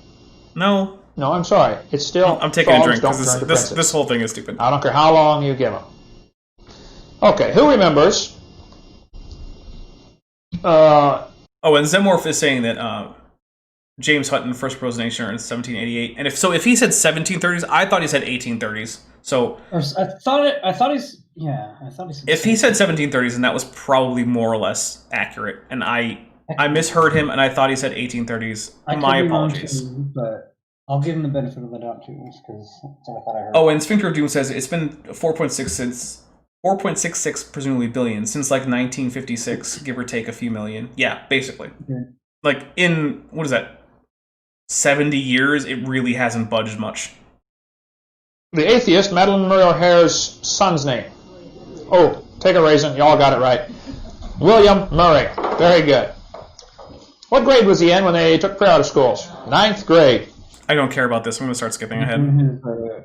C: no,
E: No, I'm sorry. It's still.
C: I'm taking a
E: frogs
C: drink
E: don't
C: because
E: turn to
C: this
E: princes.
C: whole thing is stupid.
E: I don't care how long you give them. Okay, who remembers?
C: Oh, and Zemorph is saying that James Hutton first proposed nation in 1788, and if he said 1730s, I thought he said 1830s. So
D: or I thought he's
C: if he said 1730s, then that was probably more or less accurate, and I misheard him, and I thought he said 1830s. My apologies.
D: Too, but I'll give him the benefit of the doubt too, because that's what I thought I heard.
C: Oh, and Sphincter of Doom says it's been 4.66 presumably billion since like 1956, give or take a few million. Yeah, basically.
D: Okay.
C: Like in what is that? 70 years, it really hasn't budged much.
E: The atheist, Madeline Murray O'Hare's son's name. Oh, take a raisin. Y'all got it right. William Murray. Very good. What grade was he in when they took prayer out of schools? 9th grade.
C: I don't care about this. I'm going to start skipping ahead.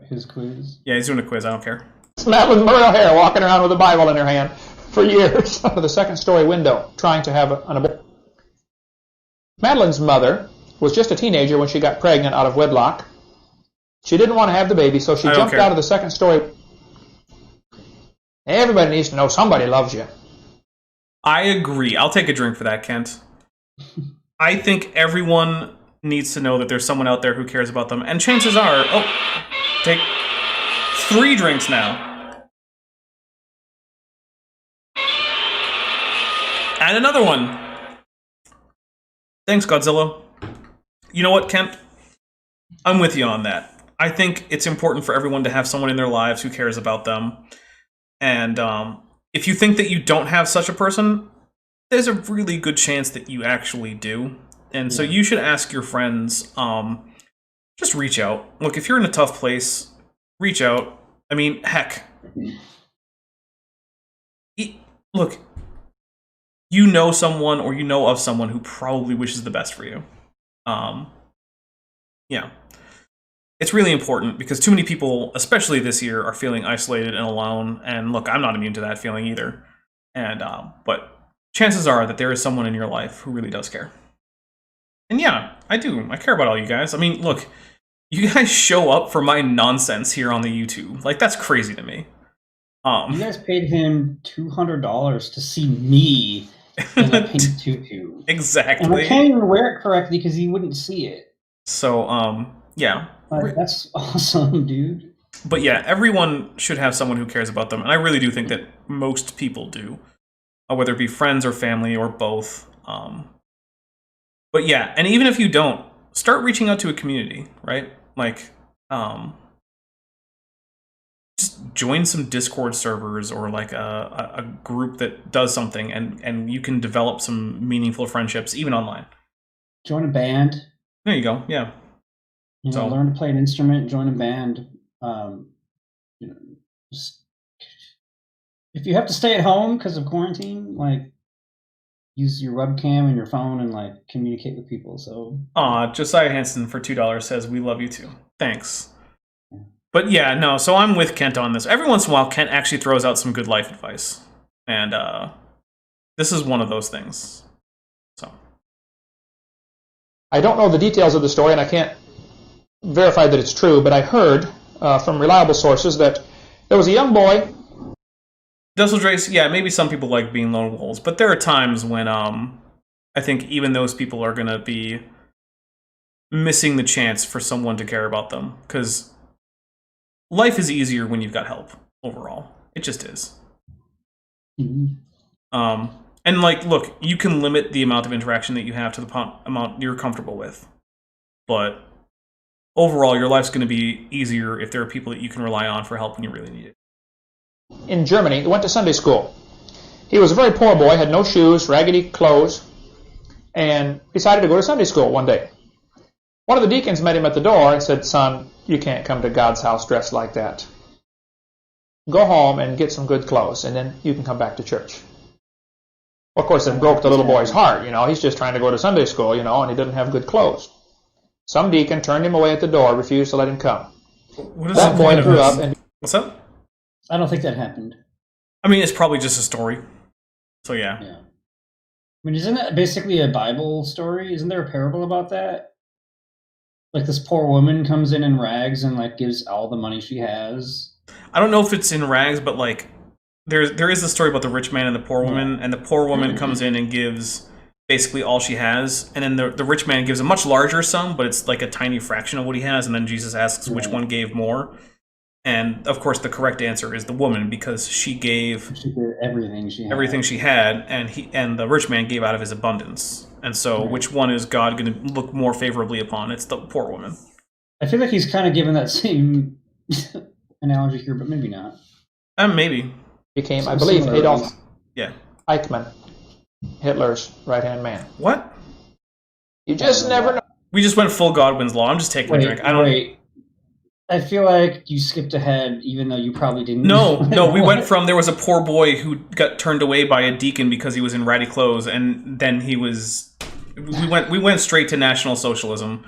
D: His quiz.
C: Yeah, he's doing a quiz. I don't care.
E: It's Madeline Murray O'Hare walking around with a Bible in her hand for years out of the second-story window, trying to have an abortion. Madeline's mother was just a teenager when she got pregnant out of wedlock. She didn't want to have the baby, so she jumped out of the second story. Everybody needs to know somebody loves you.
C: I agree. I'll take a drink for that, Kent. I think everyone needs to know that there's someone out there who cares about them, and chances are, take 3 drinks now. And another one. Thanks, Godzilla. You know what, Kent? I'm with you on that. I think it's important for everyone to have someone in their lives who cares about them. And if you think that you don't have such a person, there's a really good chance that you actually do. And so you should ask your friends, just reach out. Look, if you're in a tough place, reach out. I mean, heck. Look, you know someone or you know of someone who probably wishes the best for you. Yeah. It's really important because too many people, especially this year, are feeling isolated and alone. And look, I'm not immune to that feeling either. And but chances are that there is someone in your life who really does care. And yeah, I do. I care about all you guys. I mean, look, you guys show up for my nonsense here on the YouTube. Like, that's crazy to me.
D: You guys paid him $200 to see me in a pink tutu.
C: Exactly.
D: And I can't even wear it correctly because he wouldn't see it.
C: So, yeah.
D: Like, that's awesome, dude.
C: But yeah, everyone should have someone who cares about them. And I really do think that most people do. Whether it be friends or family or both. But yeah, and even if you don't, start reaching out to a community, right? Like, just join some Discord servers or like a group that does something, and you can develop some meaningful friendships, even online.
D: Join a band.
C: There you go, yeah.
D: You know, learn to play an instrument, join a band. You know, just if you have to stay at home because of quarantine, like, use your webcam and your phone and like communicate with people. So
C: Josiah Hansen for $2 says we love you too. Thanks. But yeah, no, so I'm with Kent on this. Every once in a while Kent actually throws out some good life advice. And this is one of those things. So
E: I don't know the details of the story and I can't verify that it's true, but I heard from reliable sources that there was a young boy.
C: Dusseldreis, yeah, maybe some people like being lone wolves, but there are times when I think even those people are going to be missing the chance for someone to care about them, because life is easier when you've got help overall. It just is.
D: mm-hmm.
C: And like, look, you can limit the amount of interaction that you have to the amount you're comfortable with, but overall, your life's going to be easier if there are people that you can rely on for help when you really need it.
E: In Germany, he went to Sunday school. He was a very poor boy, had no shoes, raggedy clothes, and decided to go to Sunday school one day. One of the deacons met him at the door and said, "Son, you can't come to God's house dressed like that. Go home and get some good clothes, and then you can come back to church." Of course, it broke the little boy's heart. He's just trying to go to Sunday school, and he didn't have good clothes. Some deacon turned him away at the door, refused to let him come.
C: What is
E: That
C: the point
E: boy
C: of
E: grew
C: this?
E: up and
C: What's up?
D: I don't think that happened.
C: I mean, it's probably just a story. So yeah.
D: Yeah. I mean, isn't that basically a Bible story? Isn't there a parable about that? Like this poor woman comes in rags and like gives all the money she has.
C: I don't know if it's in rags, but like there is a story about the rich man and the poor woman, and the poor woman comes in and gives basically all she has, and then the rich man gives a much larger sum, but it's like a tiny fraction of what he has, and then Jesus asks which one gave more. And of course, the correct answer is the woman, because she gave everything she had, and the rich man gave out of his abundance. And so, which one is God going to look more favorably upon? It's the poor woman.
D: I feel like he's kind of given that same analogy here, but maybe not.
C: Maybe
E: became, I believe, Adolf
C: Yeah.
E: Eichmann, Hitler's right-hand man.
C: What?
E: You just never know.
C: We just went full Godwin's Law. I'm just taking a drink.
D: Wait. I feel like you skipped ahead, even though you probably didn't.
C: No. We went from there was a poor boy who got turned away by a deacon because he was in ratty clothes, and then he was. We went straight to National Socialism.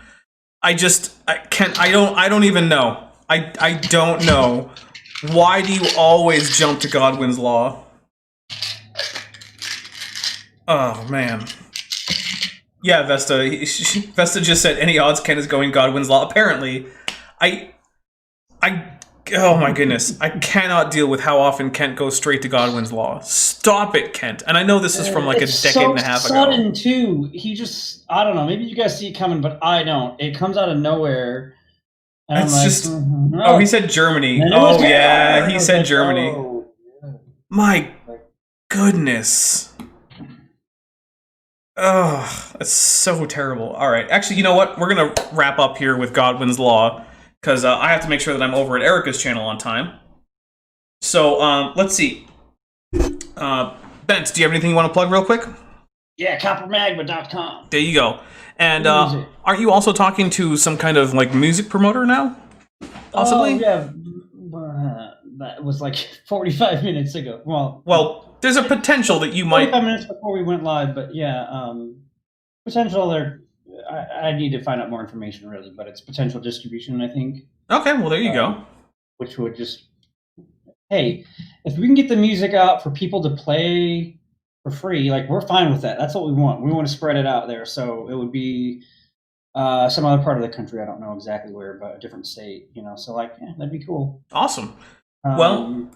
C: I don't even know. I don't know. Why do you always jump to Godwin's Law? Oh man. Yeah, Vesta. Vesta just said any odds Ken is going Godwin's Law. Apparently, oh my goodness, I cannot deal with how often Kent goes straight to Godwin's Law. Stop it, Kent. And I know this is from like a decade and a half ago.
D: It's sudden too. He just, I don't know, maybe you guys see it coming, but I don't. It comes out of nowhere. And
C: It's
D: I'm like,
C: just, oh, he said Germany. Oh yeah, he said Germany.
D: Oh.
C: My goodness. Oh, that's so terrible. All right, actually, you know what? We're gonna wrap up here with Godwin's Law, because I have to make sure that I'm over at Erica's channel on time. So, let's see. Bent, do you have anything you want to plug real quick?
D: Yeah, coppermagma.com.
C: There you go. And aren't you also talking to some kind of like music promoter now? Possibly?
D: Oh, yeah. That was like 45 minutes ago.
C: Well, there's a potential that you might...
D: 45 minutes before we went live, but yeah, potential there. I need to find out more information, really, but it's potential distribution, I think.
C: Okay, well, there you go.
D: Which would just... Hey, if we can get the music out for people to play for free, like, we're fine with that. That's what we want. We want to spread it out there, so it would be some other part of the country. I don't know exactly where, but a different state, so like, yeah, that'd be cool.
C: Awesome. Well,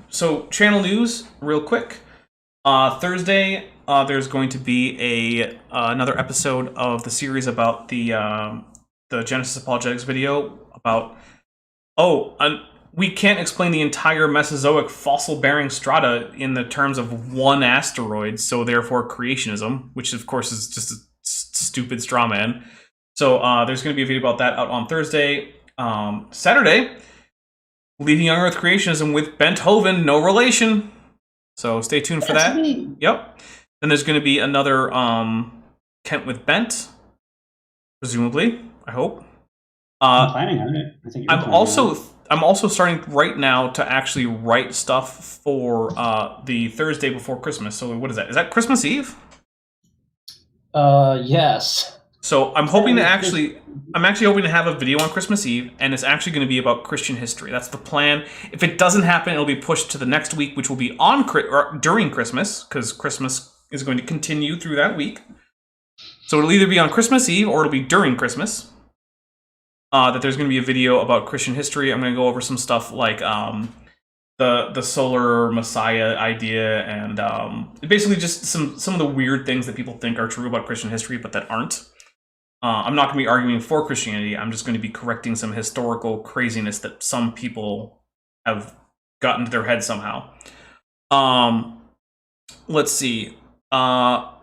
C: so channel news real quick. Thursday, there's going to be another episode of the series about the Genesis Apologetics video about we can't explain the entire Mesozoic fossil-bearing strata in the terms of one asteroid, so therefore creationism, which of course is just a stupid straw man. So there's going to be a video about that out on Thursday. Saturday, Leaving Young Earth Creationism with Bent Hovind, no relation. So stay tuned for that.
D: Me.
C: Yep. Then there's going to be another Kent with Bent, presumably. I hope.
D: I'm planning on it. I think
C: I'm also starting right now to actually write stuff for the Thursday before Christmas. So what is that? Is that Christmas Eve?
D: Yes.
C: So I'm hoping to I'm actually hoping to have a video on Christmas Eve, and it's actually going to be about Christian history. That's the plan. If it doesn't happen, it'll be pushed to the next week, which will be during Christmas, because Christmas is going to continue through that week. So it'll either be on Christmas Eve or it'll be during Christmas. That there's going to be a video about Christian history. I'm going to go over some stuff like the solar Messiah idea, and basically just some of the weird things that people think are true about Christian history, but that aren't. I'm not going to be arguing for Christianity. I'm just going to be correcting some historical craziness that some people have gotten to their head somehow. Let's see. I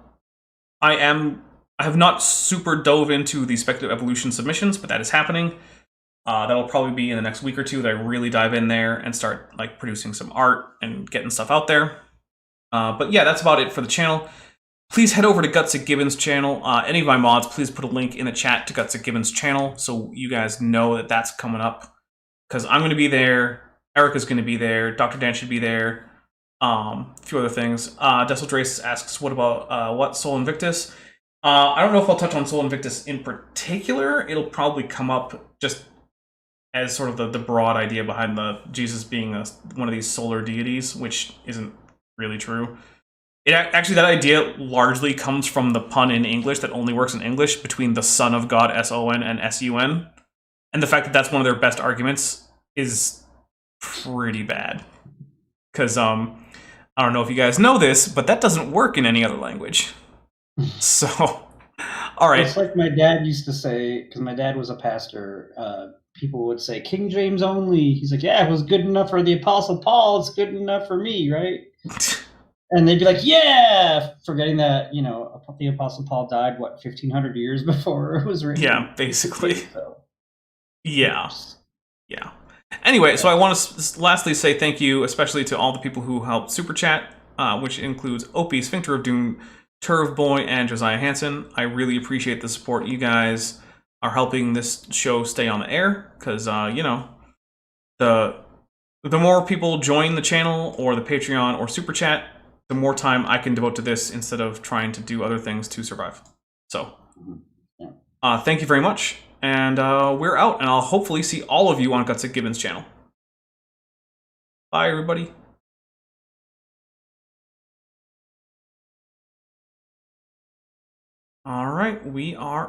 C: am I have not super dove into the speculative evolution submissions, but that is happening. That'll probably be in the next week or two that I really dive in there and start like producing some art and getting stuff out there. But yeah, that's about it for the channel. Please head over to Guts at Gibbons' channel. Any of my mods, please put a link in the chat to Guts at Gibbons' channel so you guys know that that's coming up. Because I'm going to be there, Erica's going to be there, Dr. Dan should be there, a few other things. Dessel Drace asks, what about what Sol Invictus? I don't know if I'll touch on Sol Invictus in particular. It'll probably come up just as sort of the broad idea behind the Jesus being one of these solar deities, which isn't really true. Actually, that idea largely comes from the pun in English that only works in English between the Son of God, S-O-N, and S-U-N. And the fact that that's one of their best arguments is pretty bad. Because, I don't know if you guys know this, but that doesn't work in any other language. So, all right.
D: It's like my dad used to say, because my dad was a pastor, people would say, King James only. He's like, yeah, it was good enough for the Apostle Paul. It's good enough for me, right? And they'd be like, yeah, forgetting that, you know, the Apostle Paul died, 1,500 years before it was written.
C: Yeah, basically.
D: So,
C: yeah. Yeah. Anyway, so I want to lastly say thank you, especially to all the people who helped Super Chat, which includes Opie, Sphincter of Doom, Turv Boy, and Josiah Hansen. I really appreciate the support. You guys are helping this show stay on the air, because, you know, the more people join the channel, or the Patreon, or Super Chat, the more time I can devote to this instead of trying to do other things to survive. So, thank you very much, and we're out, and I'll hopefully see all of you on Guts at Gibbons' channel. Bye, everybody. All right, we are